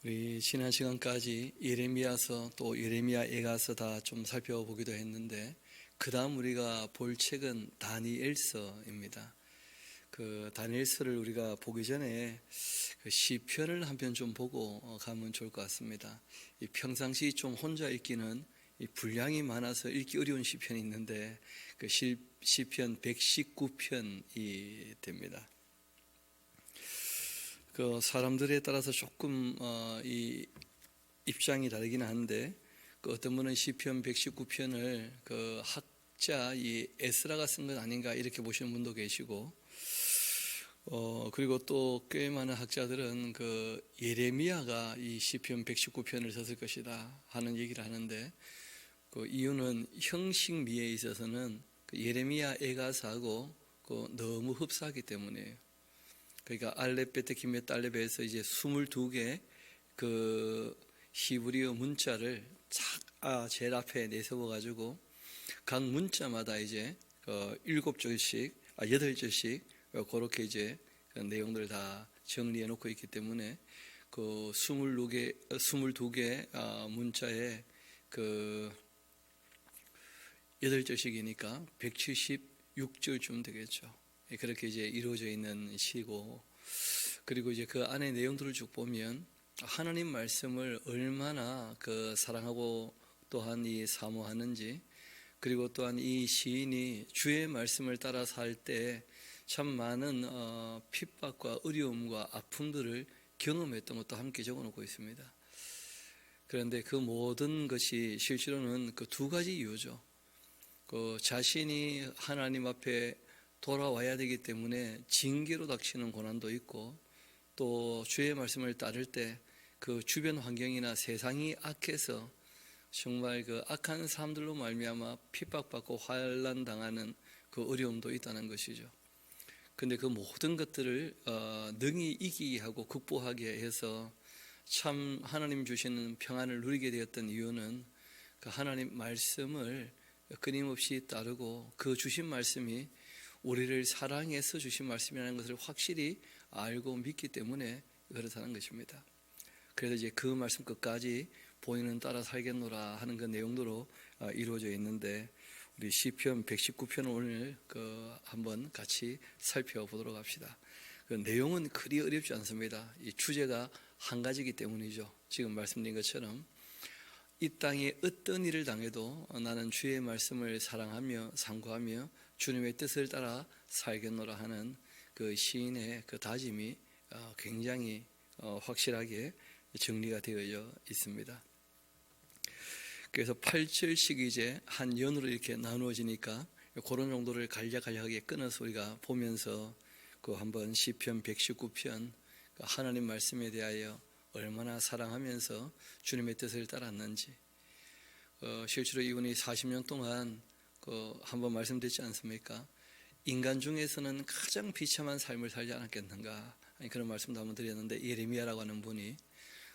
우리 지난 시간까지 예레미야서 또 예레미야 예가서 다 좀 살펴보기도 했는데 그 다음 우리가 볼 책은 다니엘서입니다. 그 다니엘서를 우리가 보기 전에 그 시편을 한 편 좀 보고 가면 좋을 것 같습니다. 이 평상시 좀 혼자 읽기는 이 분량이 많아서 읽기 어려운 시편이 있는데 그 시편 119편이 됩니다. 그 사람들에 따라서 조금 이 입장이 다르긴 한데 그 어떤 분은 시편 119편을 그 학자 이 에스라가 쓴 것 아닌가 이렇게 보시는 분도 계시고 그리고 또 꽤 많은 학자들은 그 예레미야가 이 시편 119편을 썼을 것이다 하는 얘기를 하는데 그 이유는 형식미에 있어서는 그 예레미야 예가서하고 그 너무 흡사하기 때문이에요. 그러니까 알렙 베트 기메 달렙에서 이제 22개 그 히브리어 문자를 제일 앞에 내세워 가지고 각 문자마다 이제 7절씩 8절씩 그렇게 이제 그 내용들을 다 정리해 놓고 있기 때문에 그 22개 문자에 그 8절씩이니까 176절쯤 되겠죠. 그렇게 이제 이루어져 있는 시고, 그리고 이제 그 안에 내용들을 쭉 보면 하나님 말씀을 얼마나 그 사랑하고 또한 이 사모하는지, 그리고 또한 이 시인이 주의 말씀을 따라 살 때 참 많은 핍박과 어려움과 아픔들을 경험했던 것도 함께 적어놓고 있습니다. 그런데 그 모든 것이 실제로는 그 두 가지 이유죠. 그 자신이 하나님 앞에 돌아와야 되기 때문에 징계로 닥치는 고난도 있고, 또 주의 말씀을 따를 때 그 주변 환경이나 세상이 악해서 정말 그 악한 사람들로 말미암아 핍박받고 환난 당하는 그 어려움도 있다는 것이죠. 근데 그 모든 것들을 능히 이기게 하고 극복하게 해서 참 하나님 주시는 평안을 누리게 되었던 이유는 그 하나님 말씀을 끊임없이 따르고 그 주신 말씀이 우리를 사랑해서 주신 말씀이라는 것을 확실히 알고 믿기 때문에 그렇다는 것입니다. 그래서 이제 그 말씀 끝까지 본인은 따라 살겠노라 하는 그 내용으로 이루어져 있는데, 우리 시편 119편을 오늘 한번 같이 살펴보도록 합시다. 그 내용은 그리 어렵지 않습니다. 이 주제가 한 가지이기 때문이죠. 지금 말씀드린 것처럼 이 땅에 어떤 일을 당해도 나는 주의 말씀을 사랑하며 상고하며 주님의 뜻을 따라 살겠노라 하는 그 시인의 그 다짐이 굉장히 확실하게 정리가 되어 있습니다. 그래서 8절씩 이제 한 연으로 이렇게 나누어지니까 그런 정도를 간략하게 끊어서 우리가 보면서 그 한번 시편 119편 하나님 말씀에 대하여 얼마나 사랑하면서 주님의 뜻을 따랐는지, 실제로 이분이 40년 동안 한번 말씀드렸지 않습니까? 인간 중에서는 가장 비참한 삶을 살지 않았겠는가, 그런 말씀도 한번 드렸는데, 예레미야라고 하는 분이,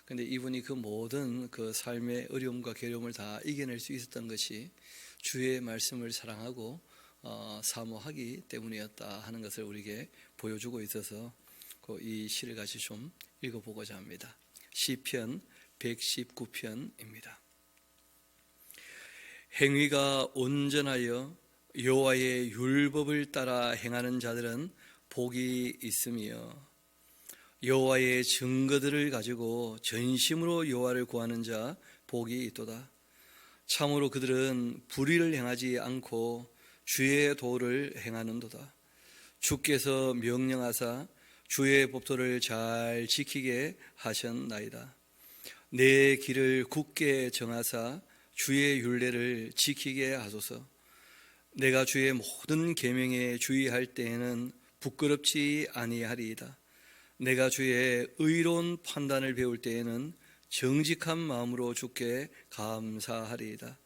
근데 이분이 그 모든 그 삶의 어려움과 괴로움을 다 이겨낼 수 있었던 것이 주의 말씀을 사랑하고 사모하기 때문이었다 하는 것을 우리에게 보여주고 있어서 이 시를 같이 좀 읽어보고자 합니다. 시편 119편입니다. 행위가 온전하여 여호와의 율법을 따라 행하는 자들은 복이 있으며, 여호와의 증거들을 가지고 전심으로 여호와를 구하는 자 복이 있도다. 참으로 그들은 불의를 행하지 않고 주의 도를 행하는도다. 주께서 명령하사 주의 법도를 잘 지키게 하셨나이다. 내 길을 굳게 정하사 주의 율례를 지키게 하소서. 내가 주의 모든 계명에 주의할 때에는 부끄럽지 아니하리이다. 내가 주의 의로운 판단을 배울 때에는 정직한 마음으로 주께 감사하리이다.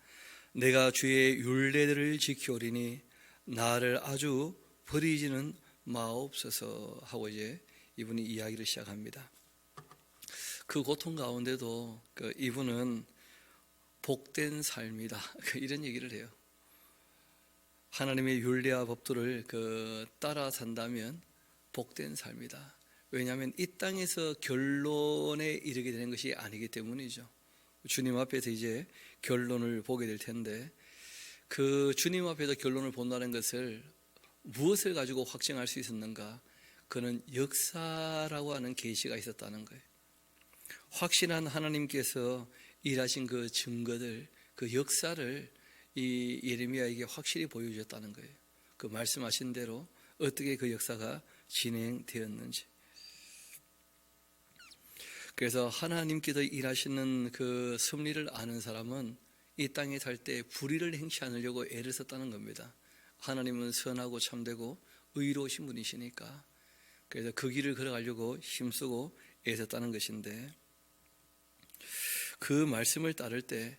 내가 주의 율례들을 지키오리니 나를 아주 버리지는 마옵소서 하고 이제 이분이 이야기를 시작합니다. 그 고통 가운데도 이분은 복된 삶이다 이런 얘기를 해요. 하나님의 율례와 법도를 따라 산다면 복된 삶이다. 왜냐하면 이 땅에서 결론에 이르게 되는 것이 아니기 때문이죠. 주님 앞에서 이제 결론을 보게 될 텐데, 그 주님 앞에서 결론을 본다는 것을 무엇을 가지고 확증할 수 있었는가? 그는 역사라고 하는 계시가 있었다는 거예요. 확신한 하나님께서 일하신 그 증거들, 그 역사를 이 예레미야에게 확실히 보여주셨다는 거예요. 그 말씀하신 대로 어떻게 그 역사가 진행되었는지. 그래서 하나님께서 일하시는 그 섭리를 아는 사람은 이 땅에 살 때 불의를 행치 않으려고 애를 썼다는 겁니다. 하나님은 선하고 참되고 의로우신 분이시니까, 그래서 그 길을 걸어가려고 힘쓰고 애썼다는 것인데, 그 말씀을 따를 때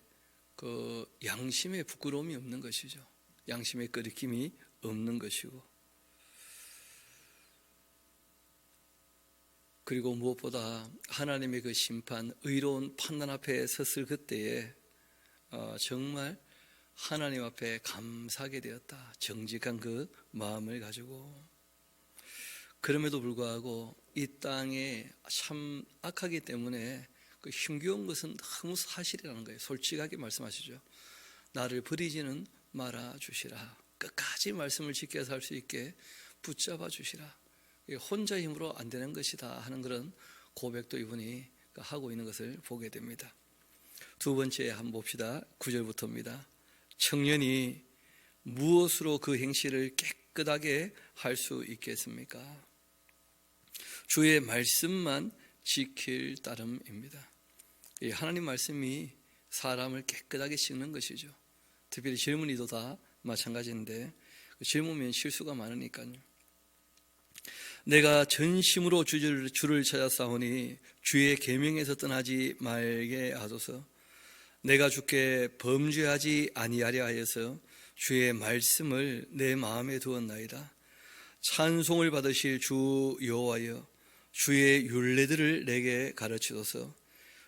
그 양심에 부끄러움이 없는 것이죠. 양심에 끄리낌이 없는 것이고, 그리고 무엇보다 하나님의 그 심판, 의로운 판단 앞에 섰을 그때에 정말 하나님 앞에 감사하게 되었다. 정직한 그 마음을 가지고. 그럼에도 불구하고 이 땅에 참 악하기 때문에 그 힘겨운 것은 너무 사실이라는 거예요. 솔직하게 말씀하시죠. 나를 버리지는 말아 주시라. 끝까지 말씀을 지켜서 할 수 있게 붙잡아 주시라. 혼자 힘으로 안 되는 것이다 하는 그런 고백도 이분이 하고 있는 것을 보게 됩니다. 두 번째 한번 봅시다. 9절부터입니다. 청년이 무엇으로 그 행실을 깨끗하게 할 수 있겠습니까? 주의 말씀만 지킬 따름입니다. 이 하나님 말씀이 사람을 깨끗하게 씻는 것이죠. 특별히 젊은이도 다 마찬가지인데, 젊으면 실수가 많으니까요. 내가 전심으로 주를 찾았사오니 주의 계명에서 떠나지 말게 하소서. 내가 주께 범죄하지 아니하려 하여서 주의 말씀을 내 마음에 두었나이다. 찬송을 받으실 주 여호와여, 주의 율례들을 내게 가르치소서.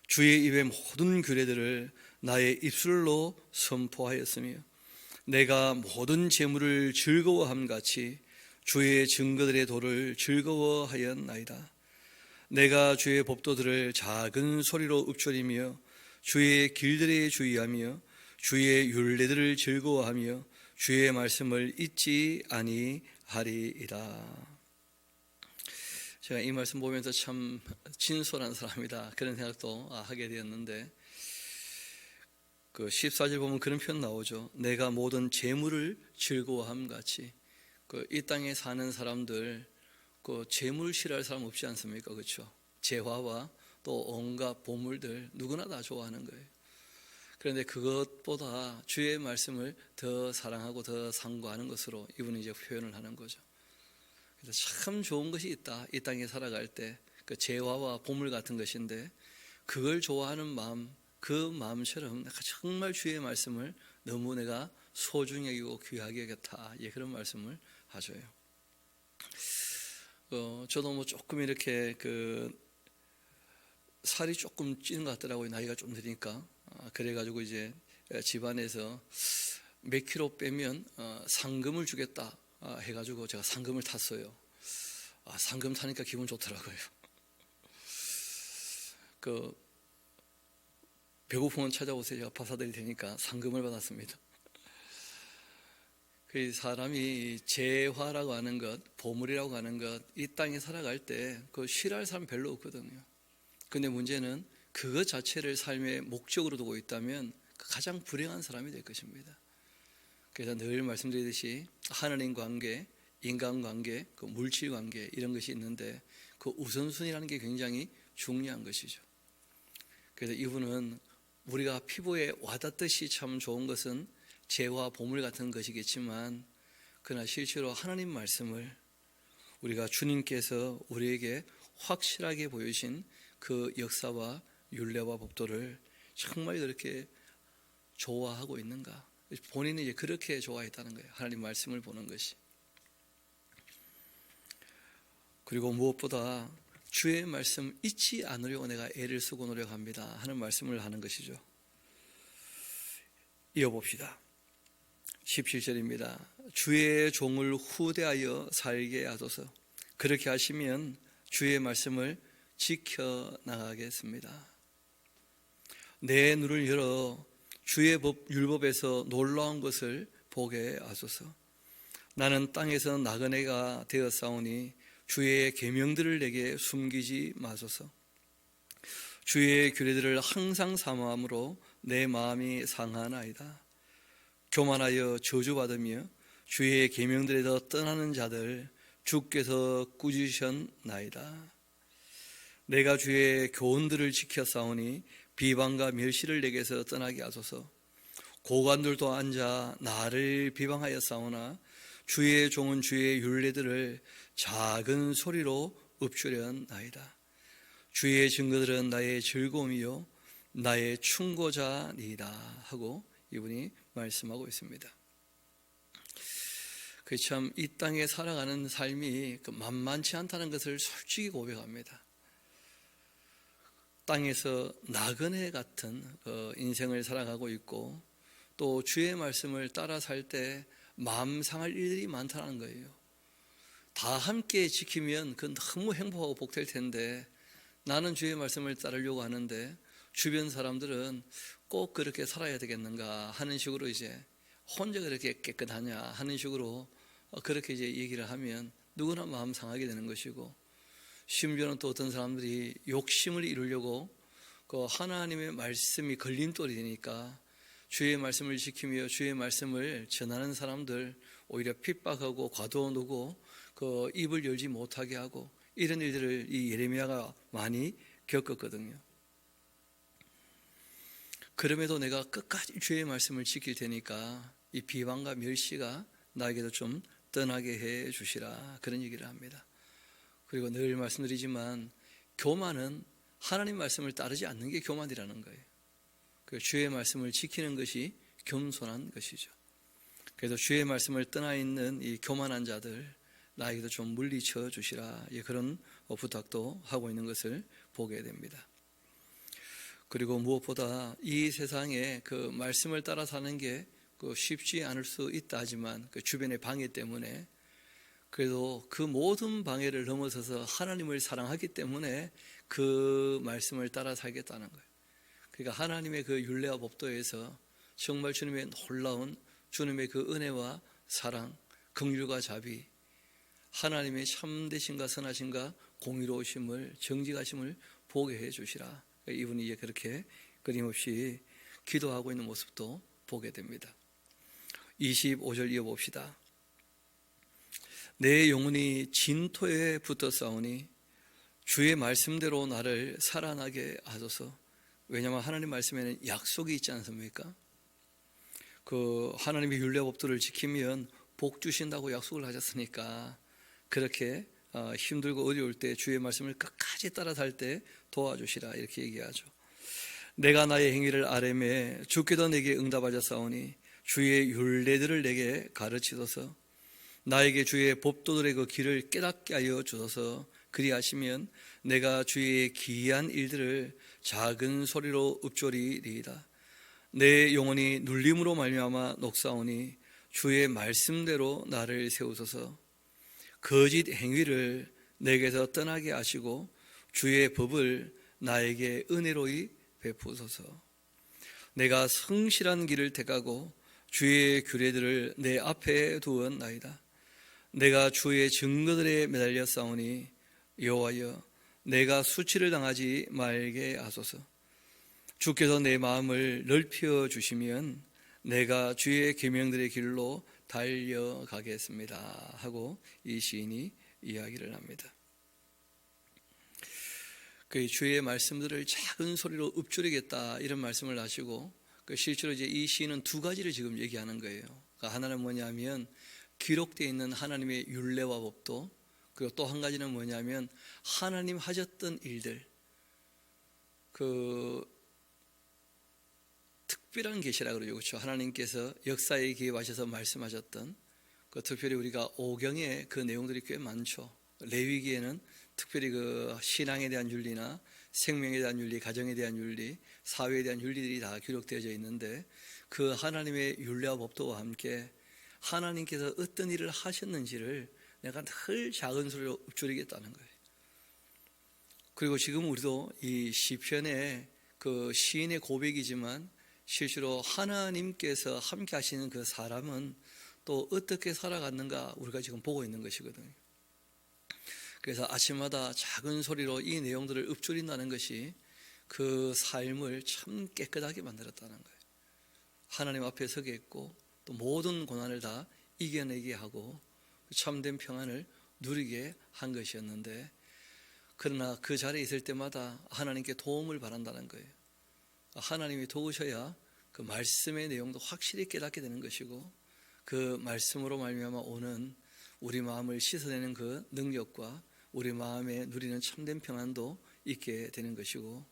주의 입의 모든 규례들을 나의 입술로 선포하였으며, 내가 모든 재물을 즐거워함 같이 주의 증거들의 도를 즐거워하였나이다. 내가 주의 법도들을 작은 소리로 읊조리며 주의 길들에 주의하며 주의 율례들을 즐거워하며 주의 말씀을 잊지 아니하리이다. 제가 이 말씀 보면서 참 진솔한 사람이다 그런 생각도 하게 되었는데, 그 14절 보면 그런 표현 나오죠. 내가 모든 재물을 즐거워함 같이. 이 땅에 사는 사람들 그 재물 싫어할 사람 없지 않습니까? 그렇죠? 재화와 또 온갖 보물들 누구나 다 좋아하는 거예요. 그런데 그것보다 주의 말씀을 더 사랑하고 더 상고하는 것으로 이분이 이제 표현을 하는 거죠. 그래서 참 좋은 것이 있다. 이 땅에 살아갈 때 그 재화와 보물 같은 것인데, 그걸 좋아하는 마음, 그 마음처럼 내가 정말 주의 말씀을 너무 내가 소중히 여기고 귀하게 여겼다. 예, 그런 말씀을 하셔요. 저도 뭐 조금 이렇게 살이 조금 찌는 것 같더라고요. 나이가 좀 드니까. 그래가지고 이제 집안에서 몇 킬로 빼면 상금을 주겠다 해가지고 제가 상금을 탔어요. 상금 타니까 기분 좋더라고요. 배고프면 찾아오세요. 제가 밥 사드릴 테니까 상금을 받았습니다. 그 사람이 재화라고 하는 것, 보물이라고 하는 것, 이 땅에 살아갈 때 그 싫어할 사람 별로 없거든요. 근데 문제는 그것 자체를 삶의 목적으로 두고 있다면 가장 불행한 사람이 될 것입니다. 그래서 늘 말씀드리듯이 하나님 관계, 인간 관계, 그 물질 관계 이런 것이 있는데 그 우선순위라는 게 굉장히 중요한 것이죠. 그래서 이분은 우리가 피부에 와닿듯이 참 좋은 것은 재화, 보물 같은 것이겠지만, 그러나 실제로 하나님 말씀을 우리가 주님께서 우리에게 확실하게 보여주신 그 역사와 율례와 법도를 정말 그렇게 좋아하고 있는가? 본인이 이제 그렇게 좋아했다는 거예요. 하나님 말씀을 보는 것이. 그리고 무엇보다 주의 말씀 잊지 않으려고 내가 애를 쓰고 노력합니다 하는 말씀을 하는 것이죠. 이어봅시다. 17절입니다. 주의 종을 후대하여 살게 하소서. 그렇게 하시면 주의 말씀을 지켜나가겠습니다. 내 눈을 열어 주의 율법에서 놀라운 것을 보게 하소서. 나는 땅에서 나그네가 되었사오니 주의 계명들을 내게 숨기지 마소서. 주의 규례들을 항상 사모함으로 내 마음이 상하나이다. 교만하여 저주받으며 주의 계명들에서 떠나는 자들 주께서 꾸짖으셨나이다. 내가 주의 교훈들을 지켰사오니 비방과 멸시를 내게서 떠나게 하소서. 고관들도 앉아 나를 비방하였사오나 주의 종은 주의 율례들을 작은 소리로 읊조렸나이다. 주의 증거들은 나의 즐거움이요 나의 충고자니이다 하고 이분이 말씀하고 있습니다. 그 참 이 땅에 살아가는 삶이 만만치 않다는 것을 솔직히 고백합니다. 땅에서 나그네 같은 인생을 살아가고 있고 또 주의 말씀을 따라 살 때 마음 상할 일들이 많다는 거예요. 다 함께 지키면 그건 너무 행복하고 복될 텐데 나는 주의 말씀을 따르려고 하는데 주변 사람들은 꼭 그렇게 살아야 되겠는가 하는 식으로 이제 혼자 그렇게 깨끗하냐 하는 식으로 그렇게 이제 얘기를 하면 누구나 마음 상하게 되는 것이고, 심지어는 또 어떤 사람들이 욕심을 이루려고 그 하나님의 말씀이 걸림돌이 되니까 주의 말씀을 지키며 주의 말씀을 전하는 사람들 오히려 핍박하고 과도누고 그 입을 열지 못하게 하고 이런 일들을 이 예레미야가 많이 겪었거든요. 그럼에도 내가 끝까지 주의 말씀을 지킬 테니까 이 비방과 멸시가 나에게도 좀 떠나게 해 주시라 그런 얘기를 합니다. 그리고 늘 말씀드리지만 교만은 하나님 말씀을 따르지 않는 게 교만이라는 거예요. 주의 말씀을 지키는 것이 겸손한 것이죠. 그래서 주의 말씀을 떠나 있는 이 교만한 자들 나에게도 좀 물리쳐 주시라 그런 부탁도 하고 있는 것을 보게 됩니다. 그리고 무엇보다 이 세상에 그 말씀을 따라 사는 게 쉽지 않을 수 있다 하지만 그 주변의 방해 때문에 그래도 그 모든 방해를 넘어서서 하나님을 사랑하기 때문에 그 말씀을 따라 살겠다는 거예요. 그러니까 하나님의 그 율례와 법도에서 정말 주님의 놀라운 주님의 그 은혜와 사랑, 긍휼과 자비, 하나님의 참되심과 선하심과 공의로우심을 정직하심을 보게 해 주시라. 이분이 이제 그렇게 끊임없이 기도하고 있는 모습도 보게 됩니다. 25절 이어봅시다. 내 영혼이 진토에 붙어 싸우니 주의 말씀대로 나를 살아나게 하소서. 왜냐하면 하나님 말씀에는 약속이 있지 않습니까? 그 하나님의 율례 법도를 지키면 복 주신다고 약속을 하셨으니까 그렇게 힘들고 어려울 때 주의 말씀을 끝까지 따라 살 때 도와주시라 이렇게 얘기하죠. 내가 나의 행위를 아뢰매 주께도 내게 응답하셨사오니 주의 율례들을 내게 가르치소서. 나에게 주의 법도들의 그 길을 깨닫게 하여 주소서. 그리하시면 내가 주의 기이한 일들을 작은 소리로 읊조리리이다. 내 영혼이 눌림으로 말미암아 녹사오니 주의 말씀대로 나를 세우소서. 거짓 행위를 내게서 떠나게 하시고 주의 법을 나에게 은혜로이 베푸소서. 내가 성실한 길을 택하고 주의 규례들을 내 앞에 두었나이다. 내가 주의 증거들에 매달려 싸우니 여호와여 내가 수치를 당하지 말게 하소서. 주께서 내 마음을 넓혀 주시면 내가 주의 계명들의 길로 달려가겠습니다 하고 이 시인이 이야기를 합니다. 그 주의 말씀들을 작은 소리로 읊조리겠다 이런 말씀을 하시고 실제로 이제 이 시인은 두 가지를 지금 얘기하는 거예요. 그러니까 하나는 뭐냐면 기록되어 있는 하나님의 율례와 법도, 그리고 또 한 가지는 뭐냐면 하나님 하셨던 일들, 그 특별한 계시라 그러죠. 그렇죠? 하나님께서 역사에 기입하셔서 말씀하셨던 특별히 우리가 오경에 그 내용들이 꽤 많죠. 레위기에는 특별히 그 신앙에 대한 윤리나 생명에 대한 윤리, 가정에 대한 윤리, 사회에 대한 윤리들이 다 기록되어져 있는데 그 하나님의 율례와 법도와 함께 하나님께서 어떤 일을 하셨는지를 내가 늘 작은 소리로 읊조리겠다는 거예요. 그리고 지금 우리도 이 시편의 그 시인의 고백이지만 실제로 하나님께서 함께 하시는 그 사람은 또 어떻게 살아갔는가 우리가 지금 보고 있는 것이거든요. 그래서 아침마다 작은 소리로 이 내용들을 읊조린다는 것이 그 삶을 참 깨끗하게 만들었다는 거예요. 하나님 앞에 서게 했고 또 모든 고난을 다 이겨내게 하고 참된 평안을 누리게 한 것이었는데, 그러나 그 자리에 있을 때마다 하나님께 도움을 바란다는 거예요. 하나님이 도우셔야 그 말씀의 내용도 확실히 깨닫게 되는 것이고, 그 말씀으로 말미암아 오는 우리 마음을 씻어내는 그 능력과 우리 마음에 누리는 참된 평안도 있게 되는 것이고,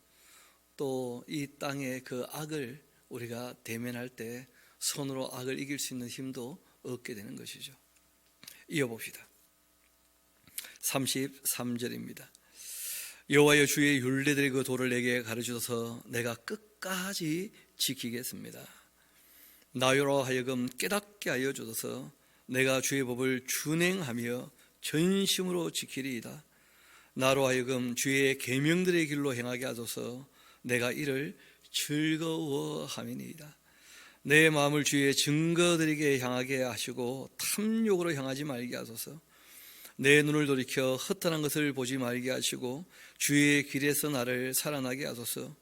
또 이 땅의 그 악을 우리가 대면할 때 손으로 악을 이길 수 있는 힘도 얻게 되는 것이죠. 이어봅시다. 33절입니다. 여호와여, 주의 율례들의 그 도를 내게 가르쳐서 내가 끝까지 지키겠습니다. 나로 하여금 깨닫게 하여 주소서. 내가 주의 법을 준행하며 전심으로 지키리이다. 나로 하여금 주의 계명들의 길로 행하게 하소서. 내가 이를 즐거워함이니이다. 내 마음을 주의 증거들에게 향하게 하시고 탐욕으로 향하지 말게 하소서. 내 눈을 돌이켜 허탄한 것을 보지 말게 하시고 주의 길에서 나를 살아나게 하소서.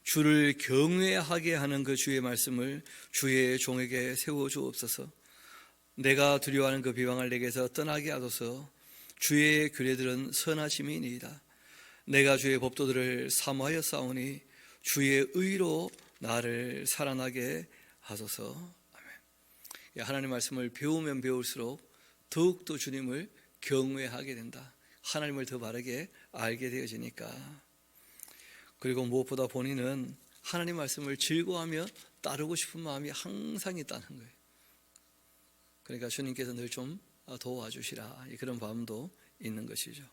주를 경외하게 하는 그 주의 말씀을 주의 종에게 세워주옵소서. 내가 두려워하는 그 비방을 내게서 떠나게 하소서. 주의 규례들은 선하심이니이다. 내가 주의 법도들을 사모하여 싸우니 주의 의로 나를 살아나게 하소서. 아멘. 하나님 말씀을 배우면 배울수록 더욱더 주님을 경외하게 된다. 하나님을 더 바르게 알게 되어지니까. 그리고 무엇보다 본인은 하나님 말씀을 즐거워하며 따르고 싶은 마음이 항상 있다는 거예요. 그러니까 주님께서 늘 좀 도와주시라, 그런 마음도 있는 것이죠.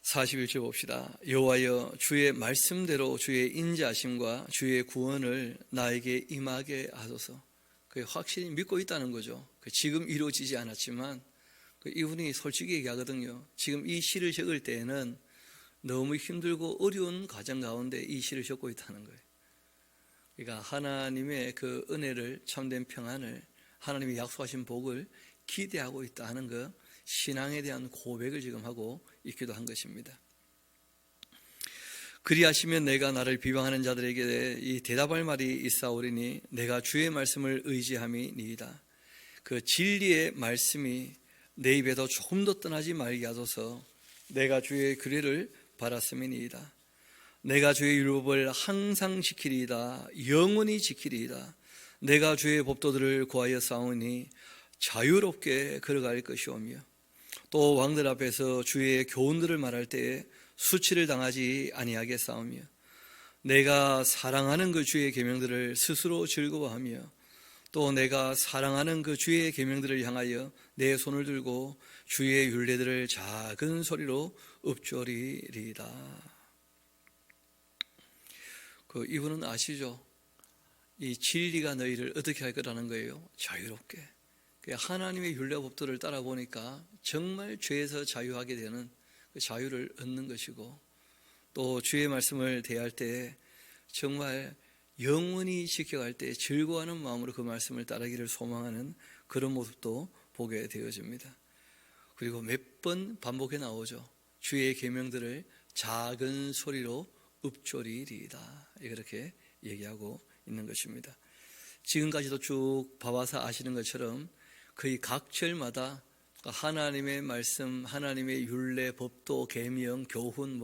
41절 봅시다. 여호와여, 주의 말씀대로 주의 인자하심과 주의 구원을 나에게 임하게 하소서. 그게 확실히 믿고 있다는 거죠. 지금 이루어지지 않았지만 이분이 솔직히 얘기하거든요. 지금 이 시를 적을 때에는 너무 힘들고 어려운 과정 가운데 이 시를 적고 있다는 거예요. 그러니까 하나님의 그 은혜를, 참된 평안을, 하나님이 약속하신 복을 기대하고 있다 하는 그 신앙에 대한 고백을 지금 하고 있기도 한 것입니다. 그리하시면 내가 나를 비방하는 자들에게 이 대답할 말이 있사오리니 내가 주의 말씀을 의지함이니이다. 그 진리의 말씀이 내 입에서 조금 더 떠나지 말게 하소서. 내가 주의 규례를 바랐음이니이다. 내가 주의 율법을 항상 지키리이다. 영원히 지키리이다. 내가 주의 법도들을 구하여 싸우니 자유롭게 걸어갈 것이오며, 또 왕들 앞에서 주의 교훈들을 말할 때에 수치를 당하지 아니하게 싸우며, 내가 사랑하는 그 주의 계명들을 스스로 즐거워하며, 또 내가 사랑하는 그 주의 계명들을 향하여 내 손을 들고 주의 율례들을 작은 소리로 읊조리리이다. 이분은 아시죠? 이 진리가 너희를 어떻게 할 거라는 거예요? 자유롭게. 하나님의 율례 법도를 따라 보니까 정말 죄에서 자유하게 되는 그 자유를 얻는 것이고, 또 주의 말씀을 대할 때 정말 영원히 지켜갈 때 즐거워하는 마음으로 그 말씀을 따르기를 소망하는 그런 모습도 보게 되어집니다. 그리고 몇 번 반복해 나오죠. 주의 계명들을 작은 소리로 읊조리리이다. 그렇게 얘기하고 있는 것입니다. 지금까지도 쭉 봐와서 아시는 것처럼 거의 각 절마다 하나님의 말씀, 하나님의 율례, 법도, 계명, 교훈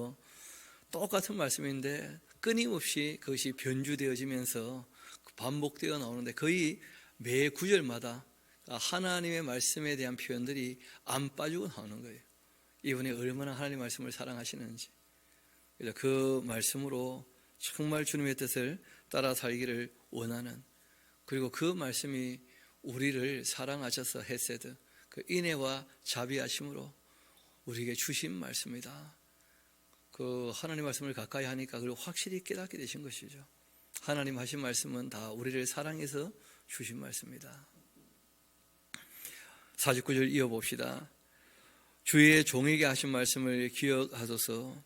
똑같은 말씀인데 끊임없이 그것이 변주되어지면서 반복되어 나오는데 거의 매 구절마다 하나님의 말씀에 대한 표현들이 안 빠지고 나오는 거예요. 이분이 얼마나 하나님 말씀을 사랑하시는지. 그래서 그 말씀으로 정말 주님의 뜻을 따라 살기를 원하는, 그리고 그 말씀이 우리를 사랑하셔서 헤세드, 그 인애와 자비하심으로 우리에게 주신 말씀이다. 그 하나님 말씀을 가까이 하니까 그걸 확실히 깨닫게 되신 것이죠. 하나님 하신 말씀은 다 우리를 사랑해서 주신 말씀이다. 49절 이어봅시다. 주의 종에게 하신 말씀을 기억하소서.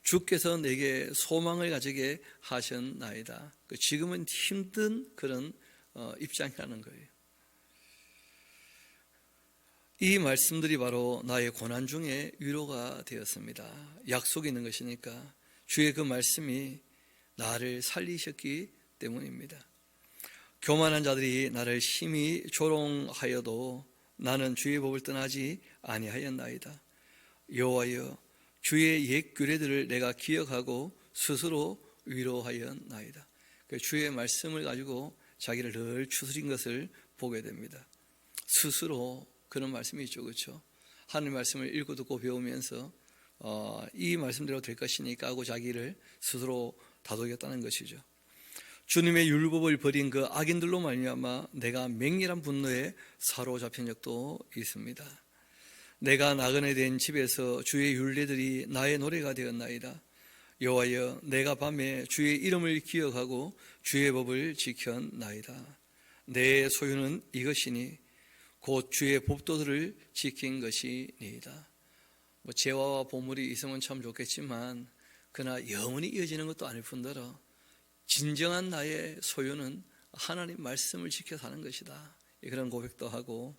주께서 내게 소망을 가지게 하셨나이다. 지금은 힘든 그런 입장이라는 거예요. 이 말씀들이 바로 나의 고난 중에 위로가 되었습니다. 약속이 있는 것이니까 주의 그 말씀이 나를 살리셨기 때문입니다. 교만한 자들이 나를 심히 조롱하여도 나는 주의 법을 떠나지 아니하였나이다. 여호와여, 주의 옛 규례들을 내가 기억하고 스스로 위로하였나이다. 주의 말씀을 가지고 자기를 늘 추스린 것을 보게 됩니다. 스스로 그런 말씀이 있죠, 그렇죠? 하나님 말씀을 읽고 듣고 배우면서 이 말씀대로 될 것이니까 하고 자기를 스스로 다독였다는 것이죠. 주님의 율법을 버린 그 악인들로 말미암아 내가 맹렬한 분노에 사로잡힌 적도 있습니다. 내가 나그네 된 집에서 주의 율례들이 나의 노래가 되었나이다. 여호와여, 내가 밤에 주의 이름을 기억하고 주의 법을 지켰나이다. 내 소유는 이것이니 곧 주의 법도들을 지킨 것이니이다. 재화와 보물이 있으면 참 좋겠지만 그러나 영원히 이어지는 것도 아닐 뿐더러 진정한 나의 소유는 하나님 말씀을 지켜 사는 것이다. 그런 고백도 하고,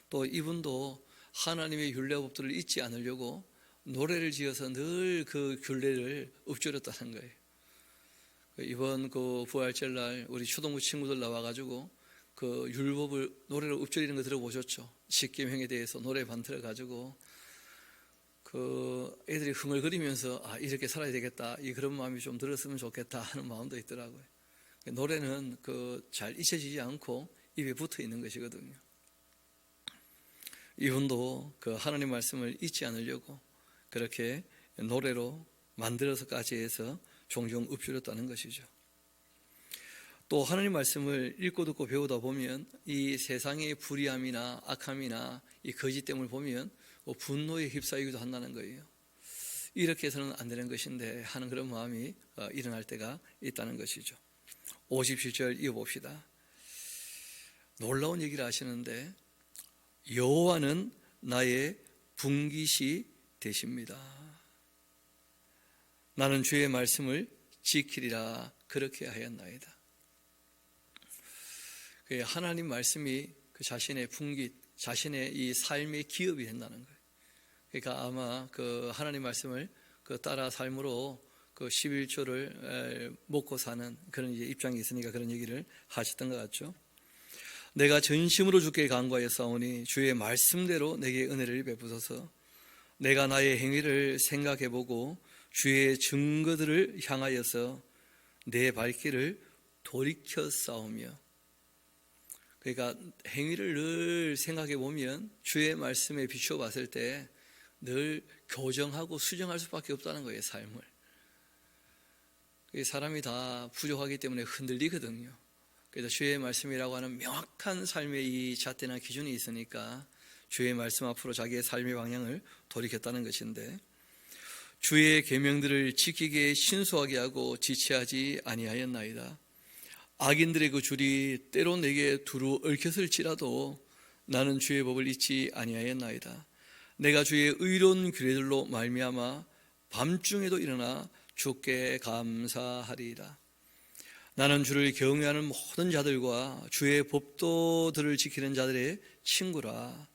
또 이분도 하나님의 율례법들을 잊지 않으려고 노래를 지어서 늘 그 율례를 읊조렸다는 거예요. 이번 그 부활절날 우리 초등부 친구들 나와가지고 그 율법을 노래로 읊조리는 거 들어보셨죠? 십계명에 대해서 노래반 들어가지고 그 애들이 흥얼거리면서 이렇게 살아야 되겠다, 그런 마음이 좀 들었으면 좋겠다 하는 마음도 있더라고요. 노래는 그 잘 잊혀지지 않고 입에 붙어 있는 것이거든요. 이분도 그 하나님 말씀을 잊지 않으려고 그렇게 노래로 만들어서까지 해서 종종 읊조렸다는 것이죠. 또 하나님 말씀을 읽고 듣고 배우다 보면 이 세상의 불의함이나 악함이나 이 거짓됨을 보면 분노에 휩싸이기도 한다는 거예요. 이렇게 해서는 안 되는 것인데 하는 그런 마음이 일어날 때가 있다는 것이죠. 57절 이어봅시다. 놀라운 얘기를 하시는데 여호와는 나의 분깃이 되십니다. 나는 주의 말씀을 지키리라 그렇게 하였나이다. 하나님 말씀이 그 자신의 분깃, 자신의 이 삶의 기업이 된다는 거예요. 그러니까 아마 그 하나님 말씀을 그 따라 삶으로 그 11조를 먹고 사는 그런 이제 입장이 있으니까 그런 얘기를 하셨던 것 같죠. 내가 전심으로 주께 간구하였사오니 주의 말씀대로 내게 은혜를 베푸소서. 내가 나의 행위를 생각해보고 주의 증거들을 향하여서 내 발길을 돌이켰사오며. 그러니까 행위를 늘 생각해 보면 주의 말씀에 비추어 봤을 때 늘 교정하고 수정할 수밖에 없다는 거예요, 삶을. 사람이 다 부족하기 때문에 흔들리거든요. 그래서 주의 말씀이라고 하는 명확한 삶의 이 잣대나 기준이 있으니까 주의 말씀 앞으로 자기의 삶의 방향을 돌이켰다는 것인데, 주의 계명들을 지키게 신소하게 하고 지체하지 아니하였나이다. 악인들의 그 줄이 때로 내게 두루 얽혔을지라도 나는 주의 법을 잊지 아니하였나이다. 내가 주의 의로운 규례들로 말미암아 밤중에도 일어나 주께 감사하리이다. 나는 주를 경외하는 모든 자들과 주의 법도들을 지키는 자들의 친구라.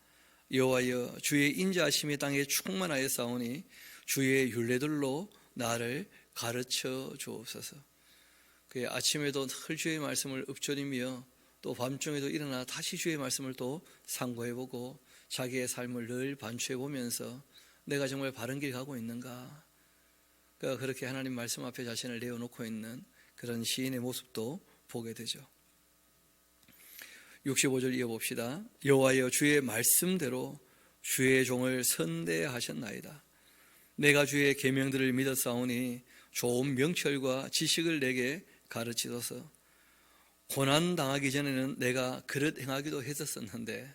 여호와여, 주의 인자하심이 땅에 충만하였사오니 주의 율례들로 나를 가르쳐 주옵소서. 아침에도 늘 주의 말씀을 읊조리며 또 밤중에도 일어나 다시 주의 말씀을 또 상고해보고 자기의 삶을 늘 반추해보면서 내가 정말 바른 길 가고 있는가, 그렇게 하나님 말씀 앞에 자신을 내어놓고 있는 그런 시인의 모습도 보게 되죠. 65절 이어봅시다. 여호와여, 주의 말씀대로 주의 종을 선대하셨나이다. 내가 주의 계명들을 믿었사오니 좋은 명철과 지식을 내게 가르치소서. 고난 당하기 전에는 내가 그릇 행하기도 했었는데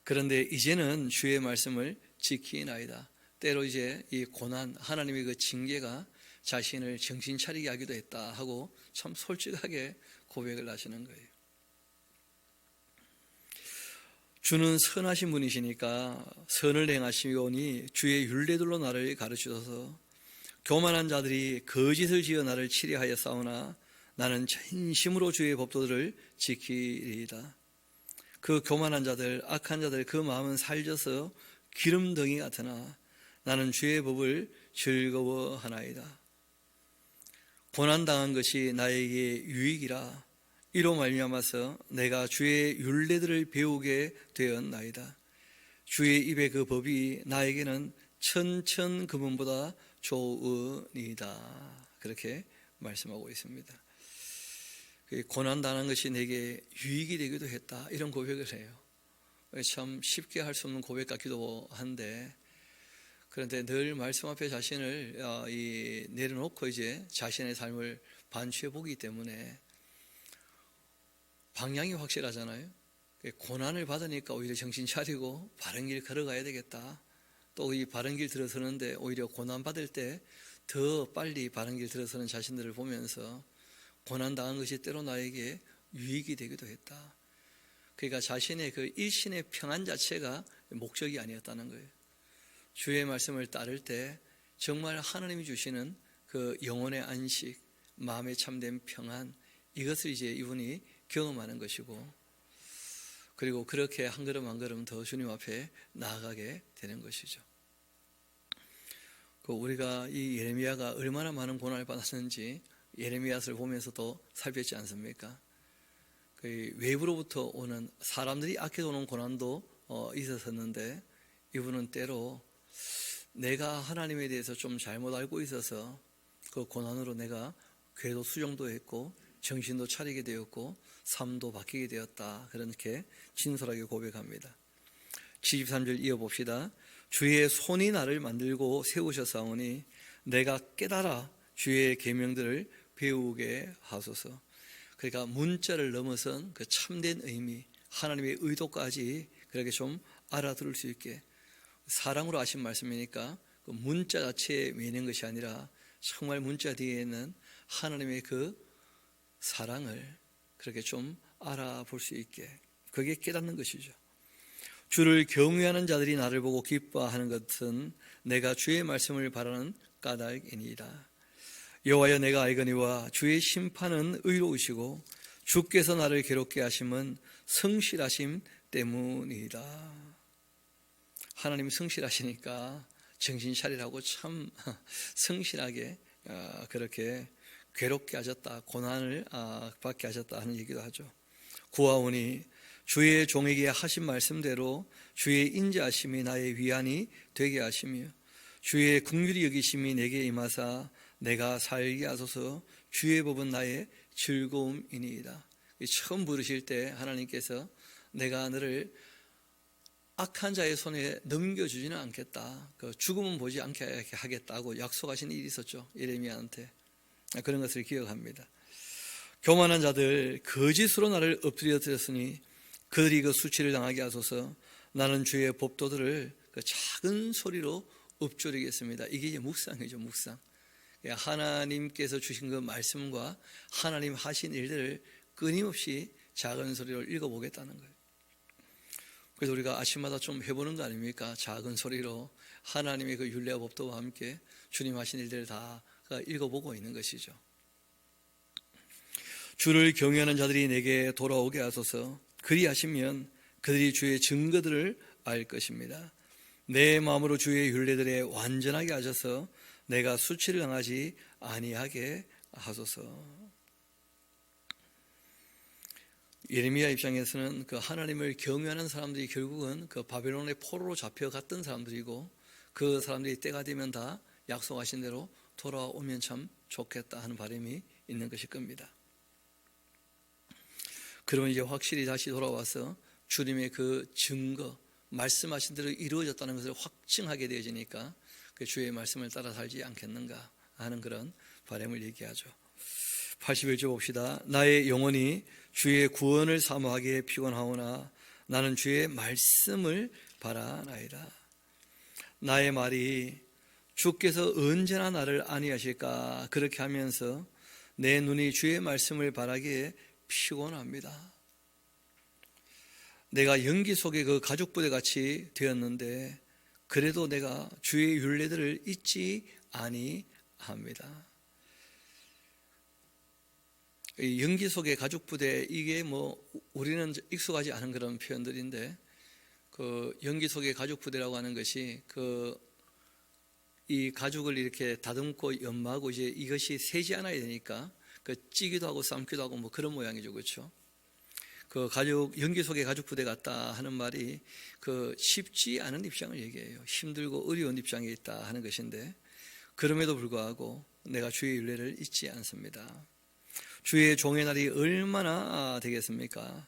그런데 이제는 주의 말씀을 지키나이다. 때로 이제 이 고난, 하나님의 그 징계가 자신을 정신 차리게 하기도 했다 하고 참 솔직하게 고백을 하시는 거예요. 주는 선하신 분이시니까 선을 행하시오니 주의 율례들로 나를 가르치소서. 교만한 자들이 거짓을 지어 나를 치리하여 싸우나 나는 진심으로 주의 법도들을 지키리이다. 그 교만한 자들, 악한 자들, 그 마음은 살져서 기름덩이 같으나 나는 주의 법을 즐거워하나이다. 고난당한 것이 나에게 유익이라. 이로 말미암아서 내가 주의 율례들을 배우게 되었나이다. 주의 입의 그 법이 나에게는 천천 금은보다 좋으니이다. 그렇게 말씀하고 있습니다. 고난당한 것이 내게 유익이 되기도 했다, 이런 고백을 해요. 참 쉽게 할 수 없는 고백 같기도 한데, 그런데 늘 말씀 앞에 자신을 내려놓고 이제 자신의 삶을 반추해 보기 때문에 방향이 확실하잖아요. 고난을 받으니까 오히려 정신 차리고 바른 길 걸어가야 되겠다. 또 이 바른 길 들어서는데 오히려 고난 받을 때 더 빨리 바른 길 들어서는 자신들을 보면서 고난 당한 것이 때로 나에게 유익이 되기도 했다. 그러니까 자신의 그 일신의 평안 자체가 목적이 아니었다는 거예요. 주의 말씀을 따를 때 정말 하나님이 주시는 그 영혼의 안식, 마음의 참된 평안, 이것을 이제 이분이 경험하는 것이고, 그리고 그렇게 한 걸음 한 걸음 더 주님 앞에 나아가게 되는 것이죠. 우리가 이 예레미야가 얼마나 많은 고난을 받았는지 예레미야서를 보면서도 살폈지 않습니까? 외부로부터 오는, 사람들이 아껴오는 고난도 있었었는데, 이분은 때로 내가 하나님에 대해서 좀 잘못 알고 있어서 그 고난으로 내가 궤도 수정도 했고 정신도 차리게 되었고 삶도 바뀌게 되었다, 그렇게 진솔하게 고백합니다. 73절 이어봅시다. 주의 손이 나를 만들고 세우셨사오니 내가 깨달아 주의 계명들을 배우게 하소서. 그러니까 문자를 넘어선 그 참된 의미, 하나님의 의도까지 그렇게 좀 알아들을 수 있게, 사랑으로 하신 말씀이니까 그 문자 자체에 매는 것이 아니라 정말 문자 뒤에 있는 하나님의 그 사랑을 그렇게 좀 알아볼 수 있게, 그게 깨닫는 것이죠. 주를 경외하는 자들이 나를 보고 기뻐하는 것은 내가 주의 말씀을 바라는 까닭이니이다. 여호와여, 내가 알거니와 주의 심판은 의로우시고 주께서 나를 괴롭게 하심은 성실하심 때문이다. 하나님 성실하시니까 정신 차리라고 참 성실하게 그렇게 괴롭게 하셨다, 고난을 받게 하셨다 하는 얘기도 하죠. 구하오니 주의 종에게 하신 말씀대로 주의 인자하심이 나의 위안이 되게 하시며 주의 긍휼히 여기심이 내게 임하사 내가 살게 하소서. 주의 법은 나의 즐거움이니이다. 처음 부르실 때 하나님께서 내가 너를 악한 자의 손에 넘겨주지는 않겠다, 그 죽음은 보지 않게 하겠다고 약속하신 일이 있었죠, 예레미야한테. 그런 것을 기억합니다. 교만한 자들 거짓으로 나를 엎드려뜨렸으니 그들이 그 수치를 당하게 하소서. 나는 주의 법도들을 그 작은 소리로 읊조리겠습니다. 이게 이제 묵상이죠, 묵상. 하나님께서 주신 그 말씀과 하나님 하신 일들을 끊임없이 작은 소리로 읽어보겠다는 거예요. 그래서 우리가 아침마다 좀 해보는 거 아닙니까? 작은 소리로 하나님의 그 율례와 법도와 함께 주님 하신 일들을 다 읽어보고 있는 것이죠. 주를 경외하는 자들이 내게 돌아오게 하소서. 그리하시면 그들이 주의 증거들을 알 것입니다. 내 마음으로 주의 율례들에 완전하게 하셔서 내가 수치를 당하지 아니하게 하소서. 예레미야 입장에서는 그 하나님을 경외하는 사람들이 결국은 그 바벨론의 포로로 잡혀갔던 사람들이고, 그 사람들이 때가 되면 다 약속하신 대로 돌아오면 참 좋겠다 하는 바람이 있는 것일 겁니다. 그러면 이제 확실히 다시 돌아와서 주님의 그 증거, 말씀하신 대로 이루어졌다는 것을 확증하게 되어지니까 그 주의 말씀을 따라 살지 않겠는가 하는 그런 바람을 얘기하죠. 81절 봅시다. 나의 영혼이 주의 구원을 사모하기에 피곤하오나 나는 주의 말씀을 바라나이다. 나의 말이 주께서 언제나 나를 안위하실까, 그렇게 하면서 내 눈이 주의 말씀을 바라기에 피곤합니다. 내가 연기 속의 그 가죽부대 같이 되었는데 그래도 내가 주의 율례들을 잊지 아니합니다. 이 연기 속의 가죽부대, 이게 뭐 우리는 익숙하지 않은 그런 표현들인데, 그 연기 속의 가죽부대라고 하는 것이 이 가죽을 이렇게 다듬고 연마하고 이제 이것이 새지 않아야 되니까 찌기도 하고 삶기도 하고 뭐 그런 모양이죠, 그렇죠? 연기 속의 가죽부대 같다 하는 말이 쉽지 않은 입장을 얘기해요. 힘들고 어려운 입장에 있다 하는 것인데, 그럼에도 불구하고 내가 주의 율례를 잊지 않습니다. 주의 종의 날이 얼마나 되겠습니까?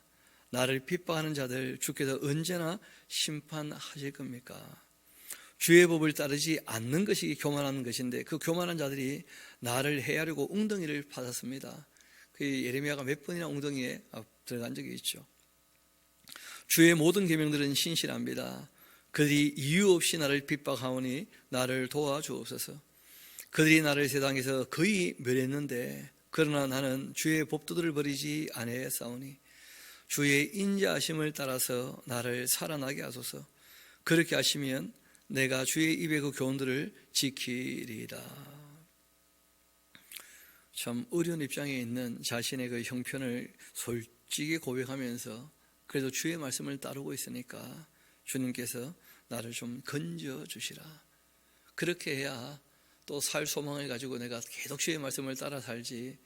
나를 핍박하는 자들 주께서 언제나 심판하실 겁니까? 주의 법을 따르지 않는 것이 교만한 것인데, 그 교만한 자들이 나를 해하려고 웅덩이를 파았습니다. 예레미야가 몇 번이나 웅덩이에 들어간 적이 있죠. 주의 모든 계명들은 신실합니다. 그들이 이유 없이 나를 핍박하오니 나를 도와주옵소서. 그들이 나를 세상에서 거의 멸했는데 그러나 나는 주의 법도들을 버리지 아니하였사오니 주의 인자하심을 따라서 나를 살아나게 하소서. 그렇게 하시면 내가 주의 입의 그 교훈들을 지키리이다. 참 어려운 입장에 있는 자신의 그 형편을 솔직히 고백하면서 그래도 주의 말씀을 따르고 있으니까 주님께서 나를 좀 건져주시라. 그렇게 해야 또 살 소망을 가지고 내가 계속 주의 말씀을 따라 살지,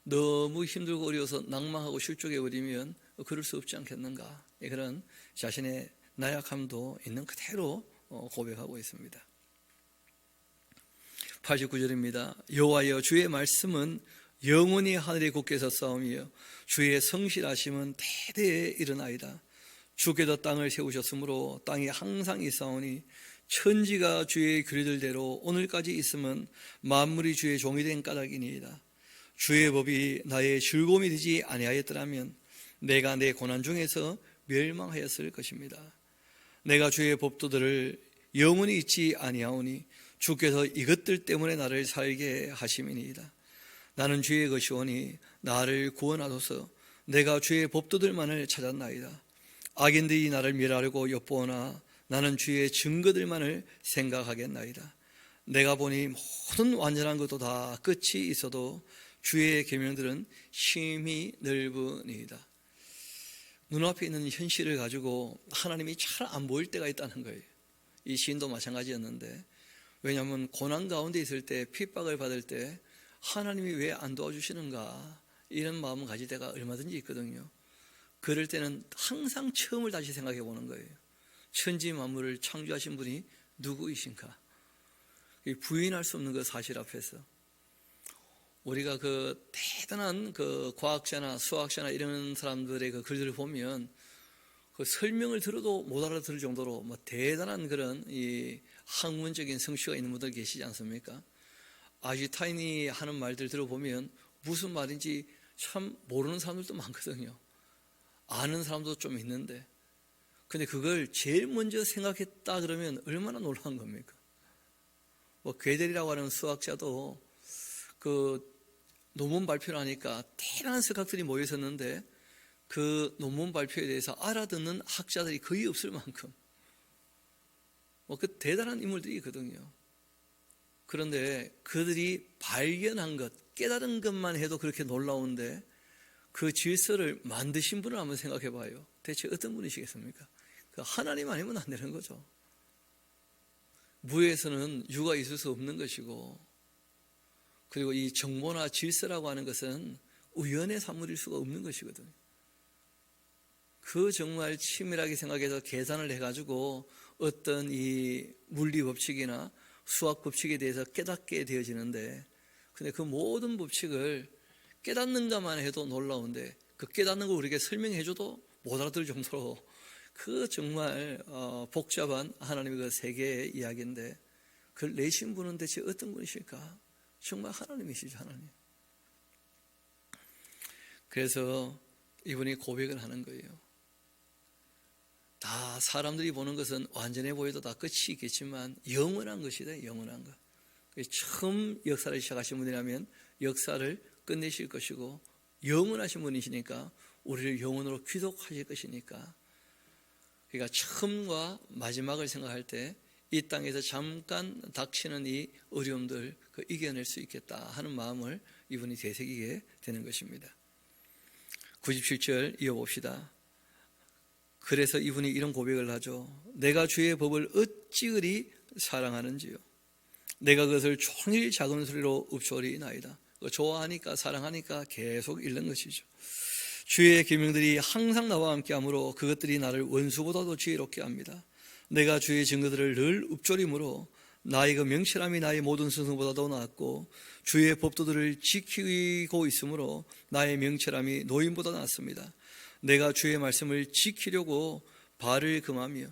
너무 힘들고 어려워서 낭망하고 실족해 버리면 그럴 수 없지 않겠는가. 그런 자신의 나약함도 있는 그대로 고백하고 있습니다. 89절입니다. 여호와여, 주의 말씀은 영원히 하늘에 굳게 섰사오며 주의 성실하심은 대대에 이르나이다. 주께서 땅을 세우셨으므로 땅이 항상 있사오니 천지가 주의 규례들대로 오늘까지 있으면 만물이 주의 종이 된 까닭이니이다. 주의 법이 나의 즐거움이 되지 아니하였더라면 내가 내 고난 중에서 멸망하였을 것입니다. 내가 주의 법도들을 영원히 잊지 아니하오니 주께서 이것들 때문에 나를 살게 하심이니이다. 나는 주의 것이오니 나를 구원하소서. 내가 주의 법도들만을 찾았나이다. 악인들이 나를 멸하려고 엿보오나 나는 주의 증거들만을 생각하겠나이다. 내가 보니 모든 완전한 것도 다 끝이 있어도 주의 계명들은 심히 넓으니이다. 눈앞에 있는 현실을 가지고 하나님이 잘 안 보일 때가 있다는 거예요. 이 시인도 마찬가지였는데, 왜냐하면 고난 가운데 있을 때, 핍박을 받을 때 하나님이 왜 안 도와주시는가, 이런 마음을 가질 때가 얼마든지 있거든요. 그럴 때는 항상 처음을 다시 생각해 보는 거예요. 천지 만물을 창조하신 분이 누구이신가? 부인할 수 없는 그 사실 앞에서 우리가 그 대단한 그 과학자나 수학자나 이런 사람들의 그 글들을 보면 그 설명을 들어도 못 알아들을 정도로 뭐 대단한 그런 이 학문적인 성취가 있는 분들 계시지 않습니까? 아인슈타인이 하는 말들 들어보면 무슨 말인지 참 모르는 사람들도 많거든요. 아는 사람도 좀 있는데, 근데 그걸 제일 먼저 생각했다 그러면 얼마나 놀라운 겁니까? 뭐 괴델이라고 하는 수학자도 그 논문 발표를 하니까 대단한 석학들이 모여 있었는데 그 논문 발표에 대해서 알아듣는 학자들이 거의 없을 만큼 뭐 그 대단한 인물들이 있거든요. 그런데 그들이 발견한 것, 깨달은 것만 해도 그렇게 놀라운데 그 질서를 만드신 분을 한번 생각해 봐요. 대체 어떤 분이시겠습니까? 그 하나님 아니면 안 되는 거죠. 무에서는 유가 있을 수 없는 것이고, 그리고 이 정보나 질서라고 하는 것은 우연의 산물일 수가 없는 것이거든요. 그 정말 치밀하게 생각해서 계산을 해가지고 어떤 이 물리 법칙이나 수학 법칙에 대해서 깨닫게 되어지는데, 근데 그 모든 법칙을 깨닫는가만 해도 놀라운데 그 깨닫는 걸 우리에게 설명해줘도 못 알아들을 정도로 그 정말 복잡한 하나님의 그 세계의 이야기인데, 그걸 내신 분은 대체 어떤 분이실까? 정말 하나님이시죠, 하나님. 그래서 이분이 고백을 하는 거예요. 다 사람들이 보는 것은 완전해 보여도 다 끝이 있겠지만 영원한 것이다, 영원한 것. 처음 역사를 시작하신 분이라면 역사를 끝내실 것이고, 영원하신 분이시니까 우리를 영원으로 귀속하실 것이니까 그러니까 처음과 마지막을 생각할 때 이 땅에서 잠깐 닥치는 이 어려움들 이겨낼 수 있겠다 하는 마음을 이분이 되새기게 되는 것입니다. 97절 이어봅시다. 그래서 이분이 이런 고백을 하죠. 내가 주의 법을 어찌 그리 사랑하는지요. 내가 그것을 종일 작은 소리로 읊조리나이다. 좋아하니까 사랑하니까 계속 읽는 것이죠. 주의 계명들이 항상 나와 함께하므로 그것들이 나를 원수보다도 지혜롭게 합니다. 내가 주의 증거들을 늘 읊조림으로 나의 그 명철함이 나의 모든 스승보다도 낫고 주의 법도들을 지키고 있으므로 나의 명철함이 노인보다 낫습니다. 내가 주의 말씀을 지키려고 발을 금하며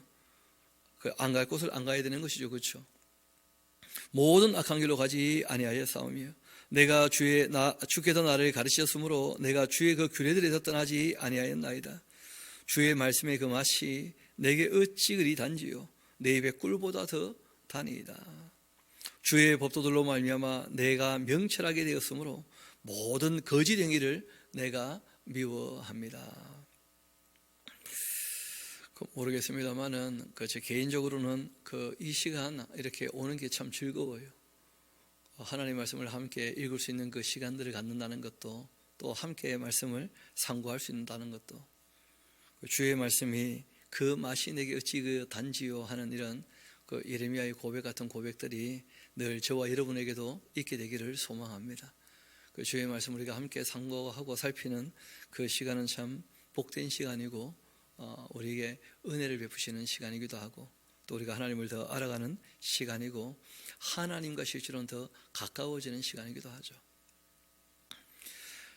안 갈 곳을 안 가야 되는 것이죠. 그렇죠? 모든 악한 길로 가지 아니하여 싸우며 내가 주께서 나를 가르치셨으므로 내가 주의 그 규례들에서 떠나지 아니하였나이다. 주의 말씀의 그 맛이 내게 어찌 그리 단지요 내 입에 꿀보다 더 다니이다. 주의 법도들로 말미암아 내가 명철하게 되었으므로 모든 거짓 행위를 내가 미워합니다. 모르겠습니다만은 제 개인적으로는 이 시간 이렇게 오는 게 참 즐거워요. 하나님 말씀을 함께 읽을 수 있는 그 시간들을 갖는다는 것도, 또 함께 말씀을 상고할 수 있다는 것도, 주의 말씀이 그 맛이 내게 어찌 그 단지요 하는 이런 예레미야의 고백 같은 고백들이 늘 저와 여러분에게도 있게 되기를 소망합니다. 주의 말씀 우리가 함께 상고하고 살피는 그 시간은 참 복된 시간이고 우리에게 은혜를 베푸시는 시간이기도 하고, 또 우리가 하나님을 더 알아가는 시간이고 하나님과 실제로는 더 가까워지는 시간이기도 하죠.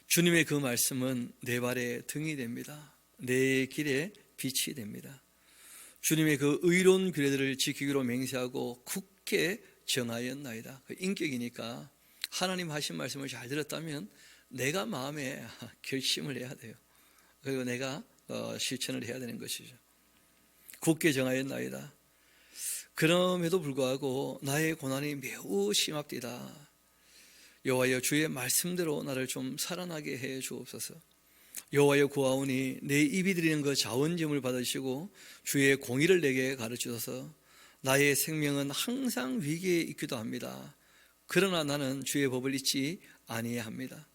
주님의 그 말씀은 내 발의 등이 됩니다. 내 길에 빛이 됩니다. 주님의 그 의로운 규례들을 지키기로 맹세하고 굳게 정하였나이다. 인격이니까 하나님 하신 말씀을 잘 들었다면 내가 마음에 결심을 해야 돼요. 그리고 내가 실천을 해야 되는 것이죠. 굳게 정하였나이다. 그럼에도 불구하고 나의 고난이 매우 심합디다. 여호와여 주의 말씀대로 나를 좀 살아나게 해 주옵소서. 여호와여 구하오니 내 입이 드리는 그 자원점을 받으시고 주의 공의를 내게 가르치소서. 나의 생명은 항상 위기에 있기도 합니다. 그러나 나는 주의 법을 잊지 아니합니다.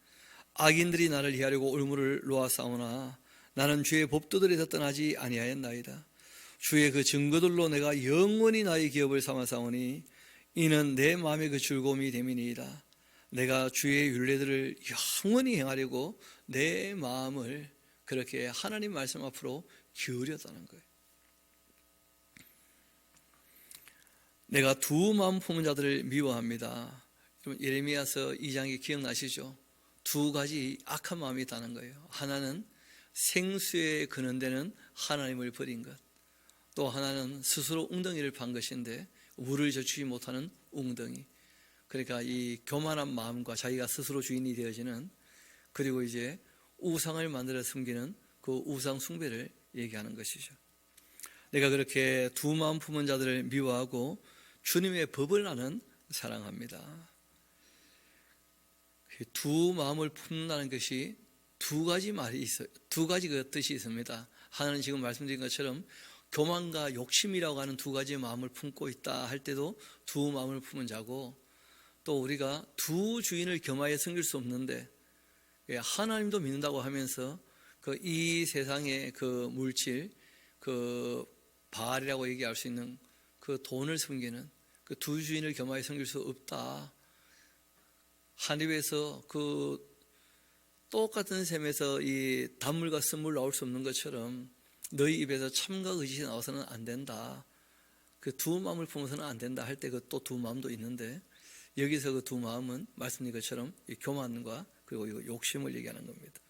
악인들이 나를 해하려고 올무를 놓아싸우나 나는 주의 법도들에서 떠나지 아니하였나이다. 주의 그 증거들로 내가 영원히 나의 기업을 삼아싸우니 이는 내 마음의 그 즐거움이 됨이니이다. 내가 주의 율례들을 영원히 행하려고 내 마음을 그렇게 하나님 말씀 앞으로 기울였다는 거예요. 내가 두 마음 품은 자들을 미워합니다. 예레미야서 2장이 기억나시죠? 두 가지 악한 마음이 있다는 거예요. 하나는 생수에 그는 데는 하나님을 버린 것, 또 하나는 스스로 웅덩이를 판 것인데 물을 젖추지 못하는 웅덩이. 그러니까 이 교만한 마음과 자기가 스스로 주인이 되어지는, 그리고 이제 우상을 만들어 숨기는 그 우상 숭배를 얘기하는 것이죠. 내가 그렇게 두 마음 품은 자들을 미워하고 주님의 법을 나는 사랑합니다. 두 마음을 품는다는 것이 두 가지 말이 있어요. 두 가지 그 뜻이 있습니다. 하나는 지금 말씀드린 것처럼 교만과 욕심이라고 하는 두 가지의 마음을 품고 있다 할 때도 두 마음을 품은 자고, 또 우리가 두 주인을 겸하여 섬길 수 없는데 하나님도 믿는다고 하면서 이 세상의 그 물질, 그 바알이라고 얘기할 수 있는 그 돈을 섬기는 그 두 주인을 겸하여 섬길 수 없다. 하늘에서 그 똑같은 셈에서 이 단물과 쓴물 나올 수 없는 것처럼 너희 입에서 참과 의짓이 나와서는 안 된다. 그 두 마음을 품어서는 안 된다 할 때 그 또 두 마음도 있는데, 여기서 그 두 마음은 말씀드린 것처럼 이 교만과 그리고 이 욕심을 얘기하는 겁니다.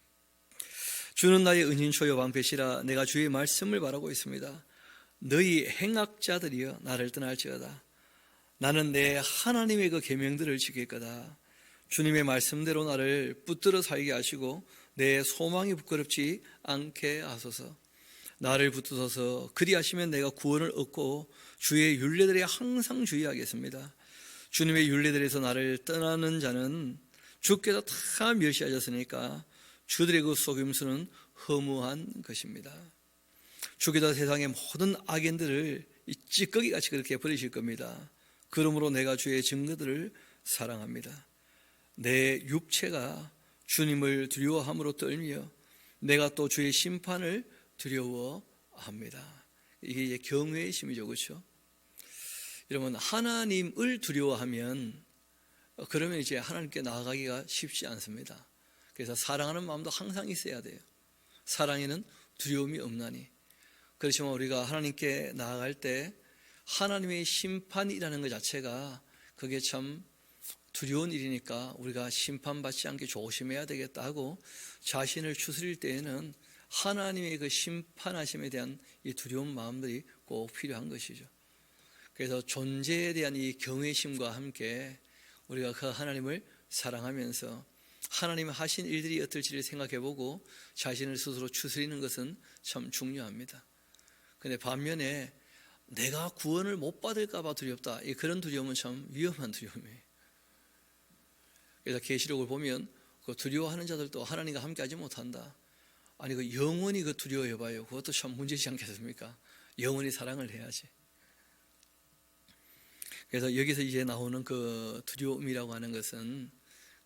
주는 나의 은인초요 방패시라. 내가 주의 말씀을 바라고 있습니다. 너희 행악자들이여 나를 떠날지어다. 나는 내 하나님의 그 계명들을 지킬 거다. 주님의 말씀대로 나를 붙들어 살게 하시고 내 소망이 부끄럽지 않게 하소서. 나를 붙드소서. 그리하시면 내가 구원을 얻고 주의 율례들에 항상 주의하겠습니다. 주님의 율례들에서 나를 떠나는 자는 주께서 다 멸시하셨으니까 주들의 그 속임수는 허무한 것입니다. 주께서 세상의 모든 악인들을 이 찌꺼기같이 그렇게 버리실 겁니다. 그러므로 내가 주의 증거들을 사랑합니다. 내 육체가 주님을 두려워함으로 떨며 내가 또 주의 심판을 두려워합니다. 이게 이제 경외의 심이죠, 그렇죠? 여러분, 하나님을 두려워하면 그러면 이제 하나님께 나아가기가 쉽지 않습니다. 그래서 사랑하는 마음도 항상 있어야 돼요. 사랑에는 두려움이 없나니. 그렇지만 우리가 하나님께 나아갈 때 하나님의 심판이라는 것 자체가 그게 참 두려운 일이니까 우리가 심판받지 않게 조심해야 되겠다 하고 자신을 추스릴 때에는 하나님의 그 심판하심에 대한 이 두려운 마음들이 꼭 필요한 것이죠. 그래서 존재에 대한 이 경외심과 함께 우리가 그 하나님을 사랑하면서 하나님 하신 일들이 어떨지를 생각해보고 자신을 스스로 추스리는 것은 참 중요합니다. 그런데 반면에 내가 구원을 못 받을까 봐 두렵다, 그런 두려움은 참 위험한 두려움이에요. 그래서 계시록을 보면 그 두려워하는 자들도 하나님과 함께하지 못한다. 아니 그 영원히 그 두려워해봐요. 그것도 참 문제지 않겠습니까? 영원히 사랑을 해야지. 그래서 여기서 이제 나오는 그 두려움이라고 하는 것은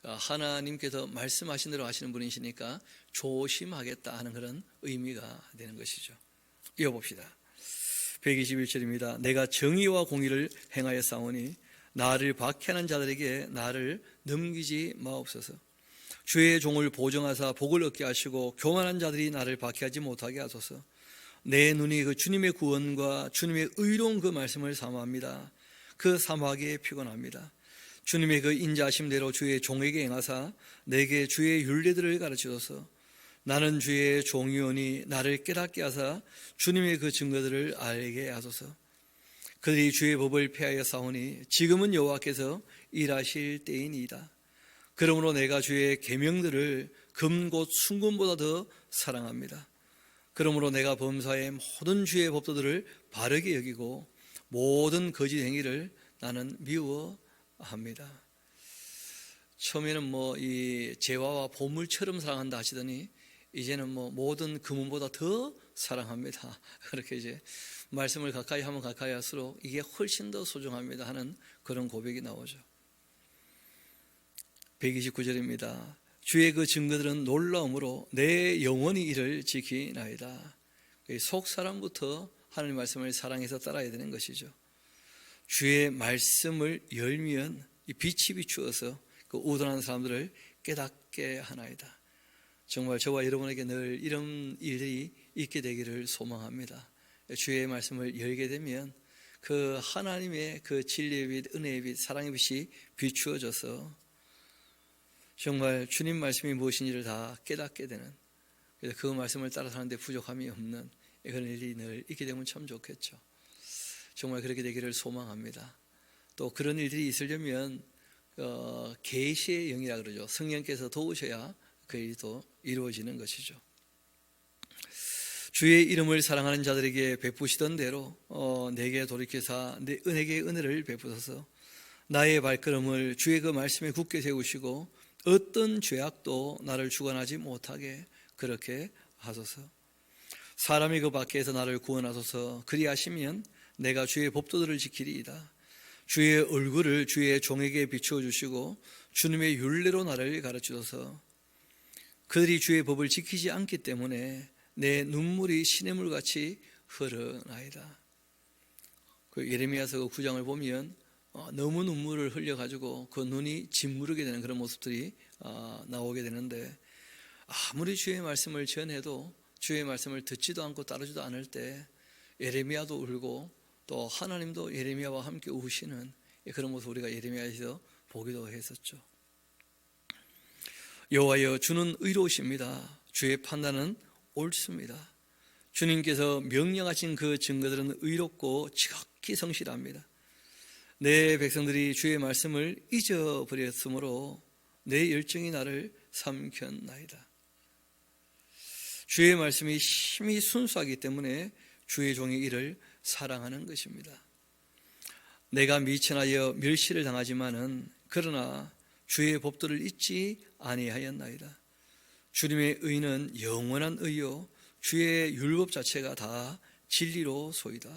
하나님께서 말씀하신 대로 하시는 분이시니까 조심하겠다 하는 그런 의미가 되는 것이죠. 이어봅시다. 121절입니다. 내가 정의와 공의를 행하여 싸우니 나를 박해하는 자들에게 나를 넘기지 마옵소서. 주의 종을 보정하사 복을 얻게 하시고 교만한 자들이 나를 박해하지 못하게 하소서. 내 눈이 그 주님의 구원과 주님의 의로운 그 말씀을 사모합니다. 그 사모하기에 피곤합니다. 주님의 그 인자하심대로 주의 종에게 행하사 내게 주의 율례들을 가르치소서. 나는 주의 종이오니 나를 깨닫게 하사 주님의 그 증거들을 알게 하소서. 그들이 주의 법을 폐하여 싸우니 지금은 여호와께서 일하실 때이니이다. 그러므로 내가 주의 계명들을 금 곧 순금보다 더 사랑합니다. 그러므로 내가 범사의 모든 주의 법도들을 바르게 여기고 모든 거짓 행위를 나는 미워합니다. 처음에는 이 재화와 보물처럼 사랑한다 하시더니 이제는 모든 금은보다 더 사랑합니다. 그렇게 이제 말씀을 가까이 하면 가까이 할수록 이게 훨씬 더 소중합니다 하는 그런 고백이 나오죠. 129절입니다. 주의 그 증거들은 놀라움으로 내 영혼이 이를 지키나이다. 속 사람부터 하나님 말씀을 사랑해서 따라야 되는 것이죠. 주의 말씀을 열면 이 빛이 비추어서 그 우둔한 사람들을 깨닫게 하나이다. 정말 저와 여러분에게 늘 이런 일들이 있게 되기를 소망합니다. 주의 말씀을 열게 되면 그 하나님의 그 진리의 빛, 은혜의 빛, 사랑의 빛이 비추어져서 정말 주님 말씀이 무엇인지를 다 깨닫게 되는, 그래서 그 말씀을 따라 사는데 부족함이 없는 그런 일이 늘 있게 되면 참 좋겠죠. 정말 그렇게 되기를 소망합니다. 또 그런 일들이 있으려면 계시의 영이라 그러죠. 성령께서 도우셔야 그 일이 또 이루어지는 것이죠. 주의 이름을 사랑하는 자들에게 베푸시던 대로 내게 돌이켜사 내 은혜의 은혜를 베푸소서. 나의 발걸음을 주의 그 말씀에 굳게 세우시고 어떤 죄악도 나를 주관하지 못하게 그렇게 하소서. 사람이 그 밖에서 나를 구원하소서. 그리하시면 내가 주의 법도들을 지키리이다. 주의 얼굴을 주의 종에게 비추어 주시고 주님의 율례로 나를 가르치소서. 그들이 주의 법을 지키지 않기 때문에 내 눈물이 시냇물같이 흐르나이다. 그 예레미야서 9장을 보면 너무 눈물을 흘려가지고 그 눈이 짓무르게 되는 그런 모습들이 나오게 되는데, 아무리 주의 말씀을 전해도 주의 말씀을 듣지도 않고 따르지도 않을 때 예레미야도 울고 또 하나님도 예레미야와 함께 우시는 그런 모습 우리가 예레미야에서 보기도 했었죠. 여호와여, 주는 의로우십니다. 주의 판단은 옳습니다. 주님께서 명령하신 그 증거들은 의롭고 지극히 성실합니다. 내 백성들이 주의 말씀을 잊어버렸으므로 내 열정이 나를 삼켰나이다. 주의 말씀이 심히 순수하기 때문에 주의 종의 일을 사랑하는 것입니다. 내가 미천하여 멸시를 당하지만은 그러나 주의 법도를 잊지 아니하였나이다. 주님의 의는 영원한 의요 주의 율법 자체가 다 진리로소이다.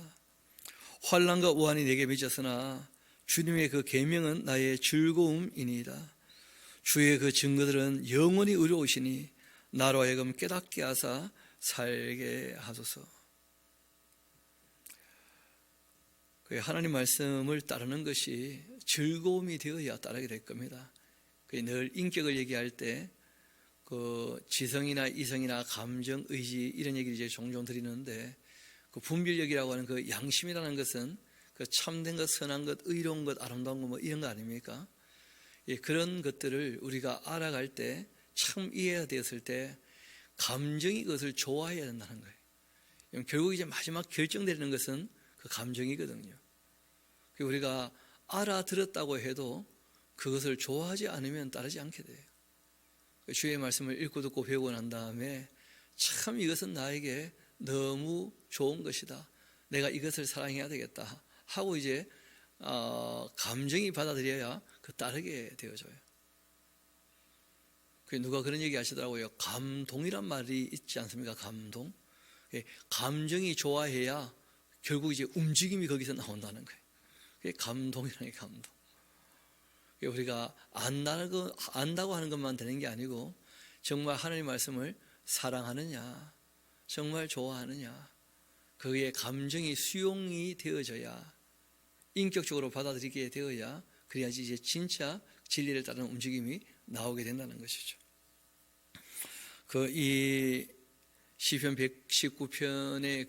환난과 우환이 내게 맺었으나 주님의 그 계명은 나의 즐거움이니이다. 주의 그 증거들은 영원히 의로우시니 나로 하여금 깨닫게 하사 살게 하소서. 하나님 말씀을 따르는 것이 즐거움이 되어야 따르게 될 겁니다. 늘 인격을 얘기할 때 그 지성이나 이성이나 감정, 의지 이런 얘기를 이제 종종 드리는데, 그 분별력이라고 하는 그 양심이라는 것은 그 참된 것, 선한 것, 의로운 것, 아름다운 것 뭐 이런 거 아닙니까? 예, 그런 것들을 우리가 알아갈 때, 참 이해가 되었을 때 감정이 그것을 좋아해야 된다는 거예요. 결국 이제 마지막 결정되는 것은 그 감정이거든요. 우리가 알아들었다고 해도 그것을 좋아하지 않으면 따르지 않게 돼요. 주의 말씀을 읽고 듣고 배우고 난 다음에 참 이것은 나에게 너무 좋은 것이다, 내가 이것을 사랑해야 되겠다 하고 이제 감정이 받아들여야 그 따르게 되어져요. 누가 그런 얘기 하시더라고요. 감동이란 말이 있지 않습니까? 감동. 감정이 좋아해야 결국 이제 움직임이 거기서 나온다는 거예요. 그게 감동이라는 게 감동. 우리가 안다고 하는 것만 되는 게 아니고 정말 하나님 말씀을 사랑하느냐, 정말 좋아하느냐, 그의 감정이 수용이 되어져야, 인격적으로 받아들이게 되어야, 그래야지 이제 진짜 진리를 따르는 움직임이 나오게 된다는 것이죠. 이 시편 119편의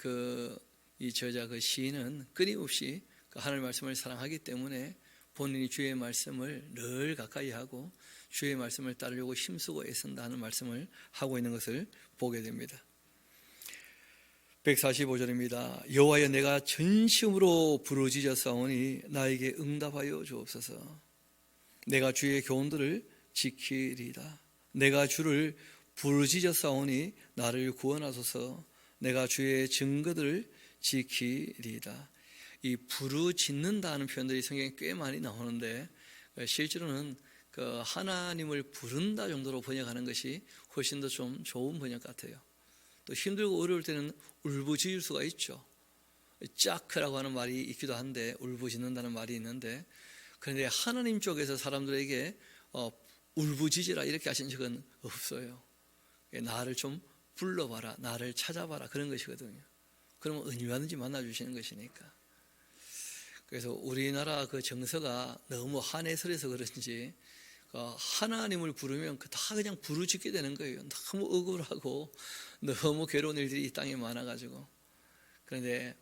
이 저자 그 시인은 끊임없이 하나님의 말씀을 사랑하기 때문에 본인이 주의 말씀을 늘 가까이 하고 주의 말씀을 따르려고 힘쓰고 애쓴다 하는 말씀을 하고 있는 것을 보게 됩니다. 145절입니다. 여호와여, 내가 전심으로 부르짖었사오니 나에게 응답하여 주옵소서. 내가 주의 교훈들을 지키리이다. 내가 주를 부르짖었사오니 나를 구원하소서. 내가 주의 증거들을 지키리이다. 이 부르짖는다는 표현들이 성경에 꽤 많이 나오는데, 실제로는 그 하나님을 부른다 정도로 번역하는 것이 훨씬 더 좀 좋은 번역 같아요. 또 힘들고 어려울 때는 울부짖을 수가 있죠. 짜크라고 하는 말이 있기도 한데, 울부짖는다는 말이 있는데, 그런데 하나님 쪽에서 사람들에게 울부짖으라 이렇게 하신 적은 없어요. 나를 좀 불러봐라, 나를 찾아봐라, 그런 것이거든요. 그러면 언제든지 만나주시는 것이니까. 그래서 우리나라 그 정서가 너무 한해설해서 그런지 하나님을 부르면 다 그냥 부르짖게 되는 거예요. 너무 억울하고 너무 괴로운 일들이 이 땅에 많아가지고. 그런데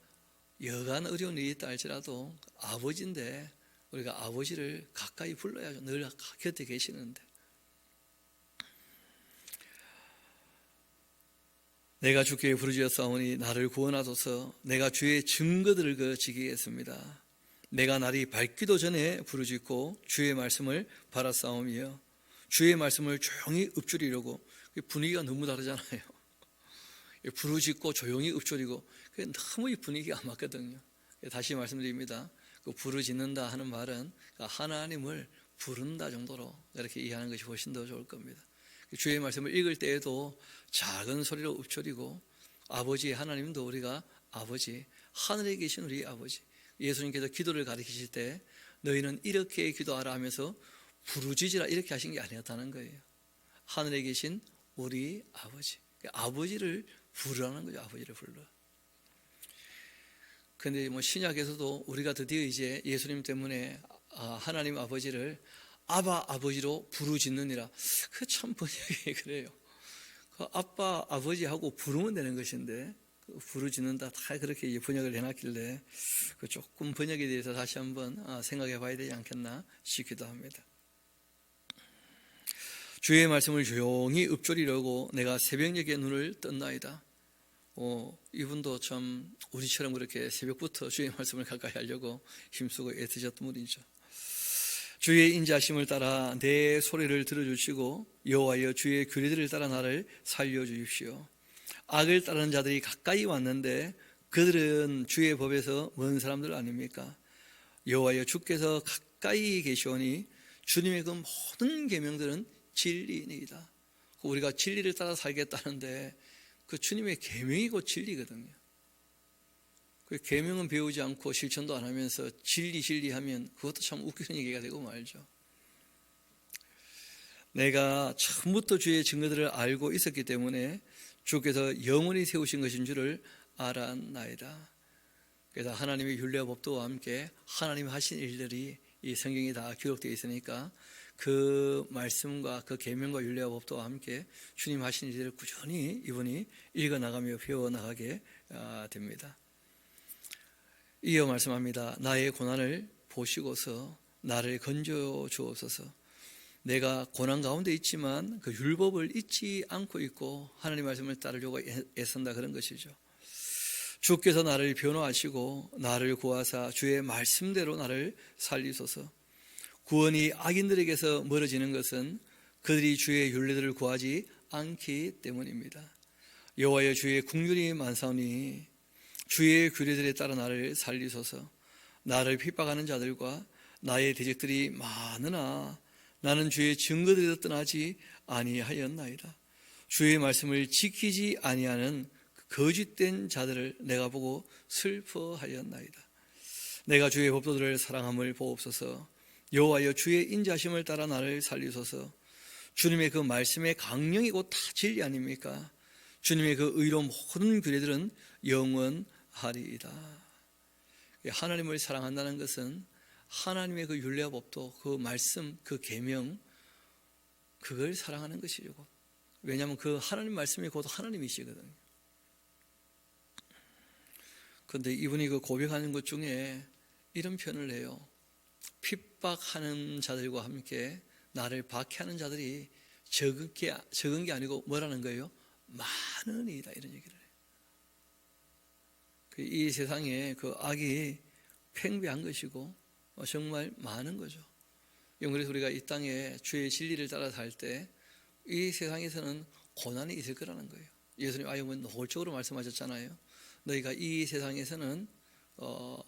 여간 어려운 일이 있다 할지라도 아버지인데 우리가 아버지를 가까이 불러야죠. 늘 곁에 계시는데. 내가 주께 부르짖었사오니 나를 구원하소서. 내가 주의 증거들을 지키겠습니다. 내가 날이 밝기도 전에 부르짖고 주의 말씀을 바라싸우며 주의 말씀을 조용히 읊조리려고. 분위기가 너무 다르잖아요. 부르짖고 조용히 읊조리고 너무 이 분위기가 안 맞거든요. 다시 말씀드립니다. 부르짖는다 하는 말은 하나님을 부른다 정도로 이렇게 이해하는 것이 훨씬 더 좋을 겁니다. 주의 말씀을 읽을 때에도 작은 소리로 읊조리고, 아버지 하나님도 우리가 아버지, 하늘에 계신 우리 아버지, 예수님께서 기도를 가르치실 때 너희는 이렇게 기도하라 하면서 부르짖으라 이렇게 하신 게 아니었다는 거예요. 하늘에 계신 우리 아버지, 아버지를 부르라는 거죠. 아버지를 불러. 그런데 신약에서도 우리가 드디어 이제 예수님 때문에 하나님 아버지를 아바 아버지로 부르짖느니라. 그 참 번역이 그래요. 아빠 아버지하고 부르면 되는 것인데 부르짖는다 다 그렇게 이제 번역을 해놨길래 조금 번역에 대해서 다시 한번 생각해 봐야 되지 않겠나 싶기도 합니다. 주의 말씀을 조용히 읊조리려고 내가 새벽녘에 눈을 떴나이다. 이분도 참 우리처럼 그렇게 새벽부터 주의 말씀을 가까이 하려고 힘쓰고 애쓰셨던 분이죠. 주의 인자심을 따라 내 소리를 들어주시고 여호와여, 주의 규례들을 따라 나를 살려주십시오. 악을 따르는 자들이 가까이 왔는데 그들은 주의 법에서 먼 사람들 아닙니까? 여호와여, 주께서 가까이 계시오니 주님의 그 모든 계명들은 진리이니이다. 우리가 진리를 따라 살겠다는데 그 주님의 계명이고 진리거든요. 그 계명은 배우지 않고 실천도 안 하면서 진리 하면 그것도 참 웃기는 얘기가 되고 말죠. 내가 처음부터 주의 증거들을 알고 있었기 때문에 주께서 영원히 세우신 것인 줄을 알았나이다. 그래서 하나님의 율례와 법도와 함께 하나님이 하신 일들이 이 성경에 다 기록되어 있으니까 그 말씀과 그 계명과 율례와 법도와 함께 주님 하신 일들을 꾸준히 이분이 읽어나가며 배워나가게 됩니다. 이어 말씀합니다. 나의 고난을 보시고서 나를 건져 주옵소서. 내가 고난 가운데 있지만 그 율법을 잊지 않고 있고 하나님 말씀을 따르려고 애쓴다, 그런 것이죠. 주께서 나를 변호하시고 나를 구하사 주의 말씀대로 나를 살리소서. 구원이 악인들에게서 멀어지는 것은 그들이 주의 율례들을 구하지 않기 때문입니다. 여호와여, 주의 긍휼이 만사오니 주의 규례들에 따라 나를 살리소서. 나를 핍박하는 자들과 나의 대적들이 많으나 나는 주의 증거들에서 떠나지 아니하였나이다. 주의 말씀을 지키지 아니하는 거짓된 자들을 내가 보고 슬퍼하였나이다. 내가 주의 법도들을 사랑함을 보옵소서. 여호와여, 주의 인자심을 따라 나를 살리소서. 주님의 그 말씀의 강령이고 다 진리 아닙니까? 주님의 그 의로 모든 규례들은 영원하리이다. 하나님을 사랑한다는 것은 하나님의 그 율례와 법도, 그 말씀, 그 계명, 그걸 사랑하는 것이죠. 왜냐하면 그 하나님 말씀이 곧 하나님이시거든요. 그런데 이분이 그 고백하는 것 중에 이런 표현을 해요. 핍박하는 자들과 함께 나를 박해하는 자들이 적은 게 아니고 뭐라는 거예요? 많으니이다, 이런 얘기를 해요. 이 세상에 그 악이 팽배한 것이고 정말 많은 거죠. 그래서 우리가 이 땅에 주의 진리를 따라 살 때 이 세상에서는 고난이 있을 거라는 거예요. 예수님 아예 노골적으로 말씀하셨잖아요. 너희가 이 세상에서는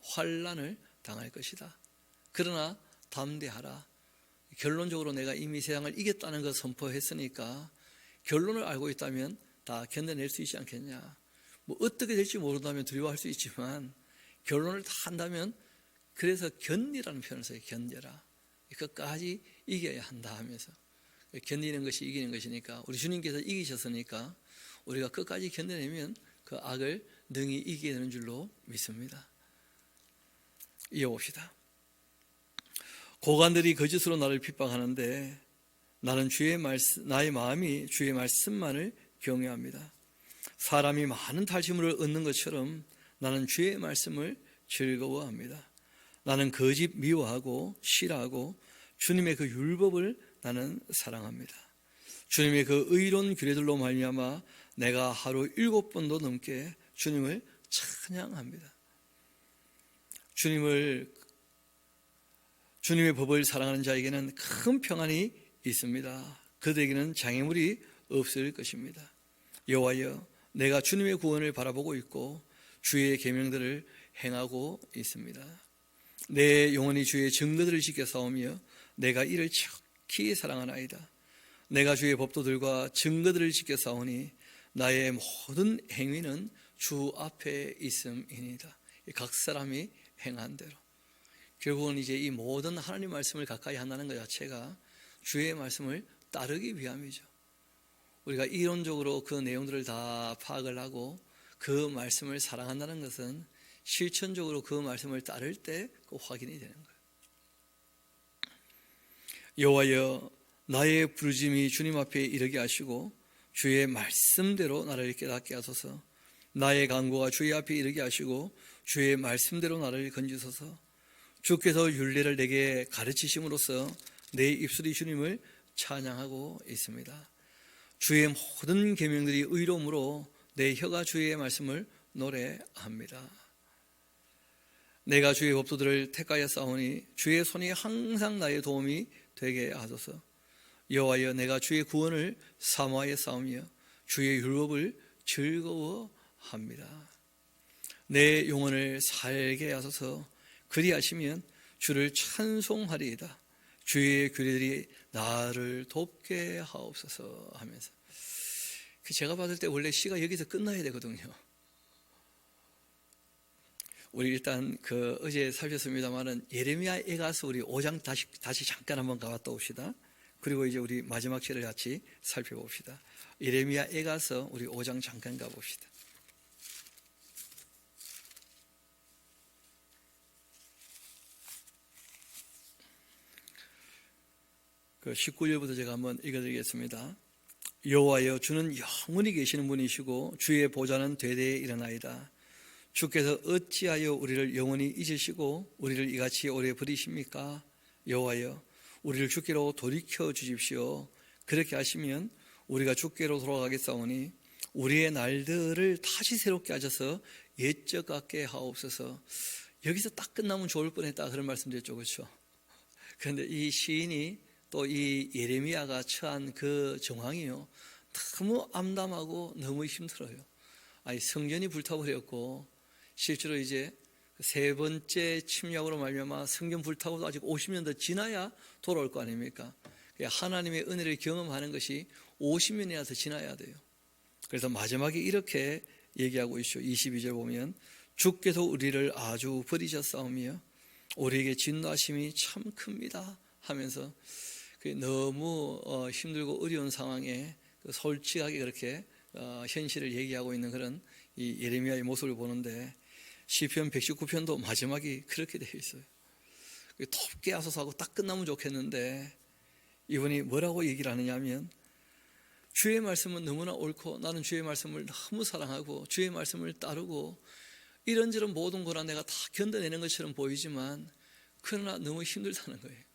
환난을 당할 것이다. 그러나 담대하라. 결론적으로 내가 이미 세상을 이겼다는 것을 선포했으니까 결론을 알고 있다면 다 견뎌낼 수 있지 않겠냐. 뭐 어떻게 될지 모른다면 두려워할 수 있지만 결론을 다 한다면, 그래서 견디라는 표현을 써요. 견뎌라. 끝까지 이겨야 한다 하면서, 견디는 것이 이기는 것이니까 우리 주님께서 이기셨으니까 우리가 끝까지 견뎌내면 그 악을 능히 이기게 되는 줄로 믿습니다. 이어봅시다. 고관들이 거짓으로 나를 핍박하는데 나는 나의 마음이 주의 말씀만을 경외합니다. 사람이 많은 탈취물을 얻는 것처럼 나는 주의 말씀을 즐거워합니다. 나는 거짓 미워하고 싫어하고 주님의 그 율법을 나는 사랑합니다. 주님의 그 의로운 규례들로 말미암아 내가 하루 7번도 넘게 주님을 찬양합니다. 주님의 법을 사랑하는 자에게는 큰 평안이 있습니다. 그들에게는 장애물이 없을 것입니다. 여호와여, 내가 주님의 구원을 바라보고 있고 주의 계명들을 행하고 있습니다. 내 영혼이 주의 증거들을 지켜 싸우며 내가 이를 척히 사랑하나이다. 내가 주의 법도들과 증거들을 지켜 싸우니 나의 모든 행위는 주 앞에 있음이니이다. 각 사람이 행한 대로. 결국은 이제 이 모든 하나님 말씀을 가까이 한다는 것 자체가 주의 말씀을 따르기 위함이죠. 우리가 이론적으로 그 내용들을 다 파악을 하고 그 말씀을 사랑한다는 것은 실천적으로 그 말씀을 따를 때 그 확인이 되는 거예요. 여호와여, 나의 부르짐이 주님 앞에 이르게 하시고 주의 말씀대로 나를 깨닫게 하소서. 나의 간구가 주의 앞에 이르게 하시고 주의 말씀대로 나를 건지소서. 주께서 율례를 내게 가르치심으로써 내 입술이 주님을 찬양하고 있습니다. 주의 모든 계명들이 의로움으로 내 혀가 주의 말씀을 노래합니다. 내가 주의 법도들을 택하여 싸우니 주의 손이 항상 나의 도움이 되게 하소서. 여호와여, 내가 주의 구원을 사모하여 싸우며 주의 율법을 즐거워합니다. 내 영혼을 살게 하소서. 그리하시면 주를 찬송하리이다. 주의 규례들이 나를 돕게 하옵소서 하면서, 제가 받을 때 원래 시가 여기서 끝나야 되거든요. 우리 일단 어제 살폈습니다만은 예레미야에 가서 우리 5장 다시 잠깐 한번 가봤다 옵시다. 그리고 이제 우리 마지막 시를 같이 살펴봅시다. 예레미야에 가서 우리 5장 잠깐 가봅시다. 그 19절부터 제가 한번 읽어드리겠습니다. 여호와여, 주는 영원히 계시는 분이시고 주의 보좌는 대대에 일어나이다. 주께서 어찌하여 우리를 영원히 잊으시고 우리를 이같이 오래 버리십니까? 여호와여, 우리를 주께로 돌이켜 주십시오. 그렇게 하시면 우리가 주께로 돌아가겠사오니 우리의 날들을 다시 새롭게 하셔서 옛적 같게 하옵소서. 여기서 딱 끝나면 좋을 뻔했다 그런 말씀드렸죠, 그렇죠? 그런데 이 시인이 또 이 예레미야가 처한 그 정황이요, 너무 암담하고 너무 힘들어요. 아니, 성전이 불타버렸고 실제로 이제 세 번째 침략으로 말미암아 성전 불타고도 아직 50년 더 지나야 돌아올 거 아닙니까? 하나님의 은혜를 경험하는 것이 50년이나 더 지나야 돼요. 그래서 마지막에 이렇게 얘기하고 있죠. 22절 보면 주께서 우리를 아주 버리셨사오며 우리에게 진노하심이 참 큽니다 하면서 너무 힘들고 어려운 상황에 솔직하게 그렇게 현실을 얘기하고 있는 그런 이 예레미야의 모습을 보는데, 시편 119편도 마지막이 그렇게 되어 있어요. 덥게 하소서하고 딱 끝나면 좋겠는데 이분이 뭐라고 얘기를 하느냐 하면, 주의 말씀은 너무나 옳고 나는 주의 말씀을 너무 사랑하고 주의 말씀을 따르고 이런저런 모든 거라 내가 다 견뎌내는 것처럼 보이지만 그러나 너무 힘들다는 거예요.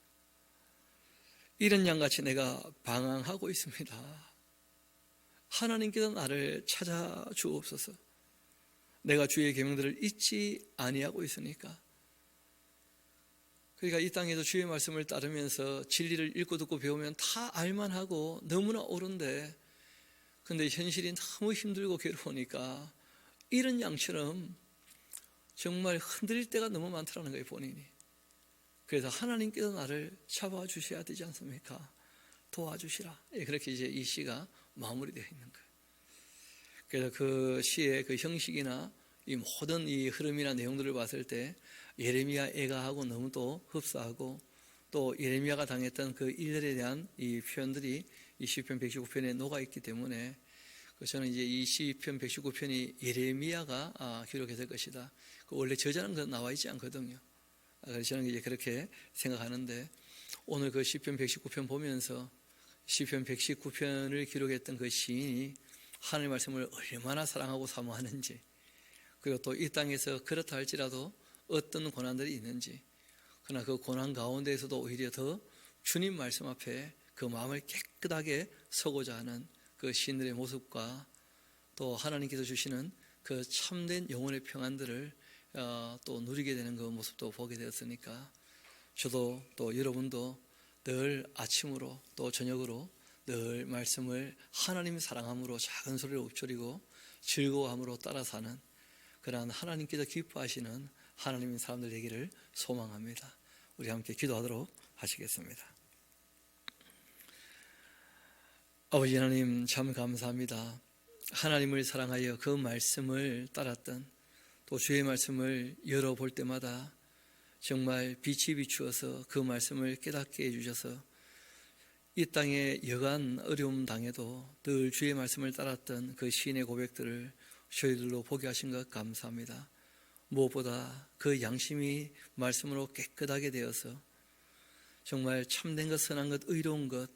이런 양같이 내가 방황하고 있습니다. 하나님께서 나를 찾아주옵소서. 내가 주의 계명들을 잊지 아니하고 있으니까. 그러니까 이 땅에서 주의 말씀을 따르면서 진리를 읽고 듣고 배우면 다 알만하고 너무나 옳은데, 근데 현실이 너무 힘들고 괴로우니까 이런 양처럼 정말 흔들릴 때가 너무 많더라는 거예요, 본인이. 그래서 하나님께서 나를 잡아주셔야 되지 않습니까? 도와주시라. 그렇게 이제 이 시가 마무리되어 있는 거예요. 그래서 그 시의 그 형식이나 이 모든 이 흐름이나 내용들을 봤을 때 예레미야 애가하고 너무 또 흡사하고, 또 예레미야가 당했던 그 일들에 대한 이 표현들이 이 시편 119편에 녹아있기 때문에 저는 이제 이 시편 119편이 예레미야가 기록했을 것이다. 원래 저자는 나와 있지 않거든요. 그래서 저는 이제 그렇게 생각하는데, 오늘 그 시편 119편 보면서 시편 119편을 기록했던 그 시인이 하나님의 말씀을 얼마나 사랑하고 사모하는지, 그리고 또 이 땅에서 그렇다 할지라도 어떤 고난들이 있는지, 그러나 그 고난 가운데에서도 오히려 더 주님 말씀 앞에 그 마음을 깨끗하게 서고자 하는 그 시인들의 모습과, 또 하나님께서 주시는 그 참된 영혼의 평안들을 또 누리게 되는 그 모습도 보게 되었으니까, 저도 또 여러분도 늘 아침으로 또 저녁으로 늘 말씀을 하나님 사랑함으로 작은 소리로 읊조리고 즐거워함으로 따라 사는 그러한 하나님께서 기뻐하시는 하나님의 사람들 되기를 소망합니다. 우리 함께 기도하도록 하시겠습니다. 아버지 하나님, 참 감사합니다. 하나님을 사랑하여 그 말씀을 따랐던, 또 주의 말씀을 열어볼 때마다 정말 빛이 비추어서 그 말씀을 깨닫게 해주셔서 이 땅에 여간 어려움 당해도 늘 주의 말씀을 따랐던 그 시인의 고백들을 저희들로 보게 하신 것 감사합니다. 무엇보다 그 양심이 말씀으로 깨끗하게 되어서 정말 참된 것, 선한 것, 의로운 것,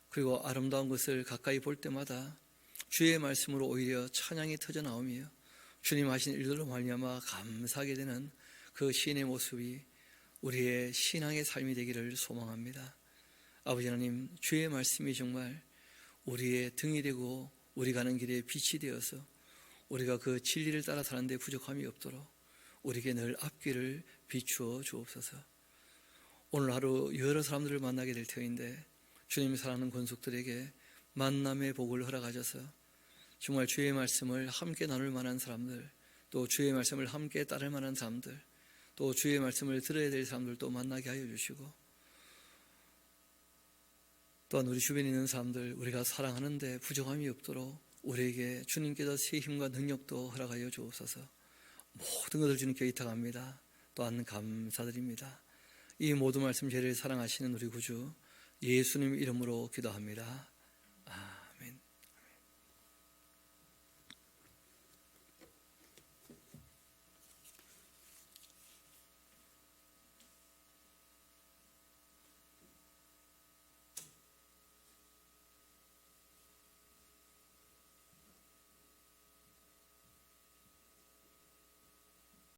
그리고 아름다운 것을 가까이 볼 때마다 주의 말씀으로 오히려 찬양이 터져나오며 주님 하신 일들로 말미암아 감사하게 되는 그 시인의 모습이 우리의 신앙의 삶이 되기를 소망합니다. 아버지 하나님, 주의 말씀이 정말 우리의 등이 되고 우리 가는 길에 빛이 되어서 우리가 그 진리를 따라 사는 데 부족함이 없도록 우리에게 늘 앞길을 비추어 주옵소서. 오늘 하루 여러 사람들을 만나게 될 터인데 주님이 사랑하는 권속들에게 만남의 복을 허락하셔서 정말 주의 말씀을 함께 나눌 만한 사람들, 또 주의 말씀을 함께 따를 만한 사람들, 또 주의 말씀을 들어야 될 사람들도 만나게 하여 주시고, 또한 우리 주변에 있는 사람들 우리가 사랑하는데 부족함이 없도록 우리에게 주님께서 새 힘과 능력도 허락하여 주옵소서. 모든 것을 주님께 의탁합니다. 또한 감사드립니다. 이 모든 말씀 저희를 사랑하시는 우리 구주 예수님 이름으로 기도합니다. 아멘.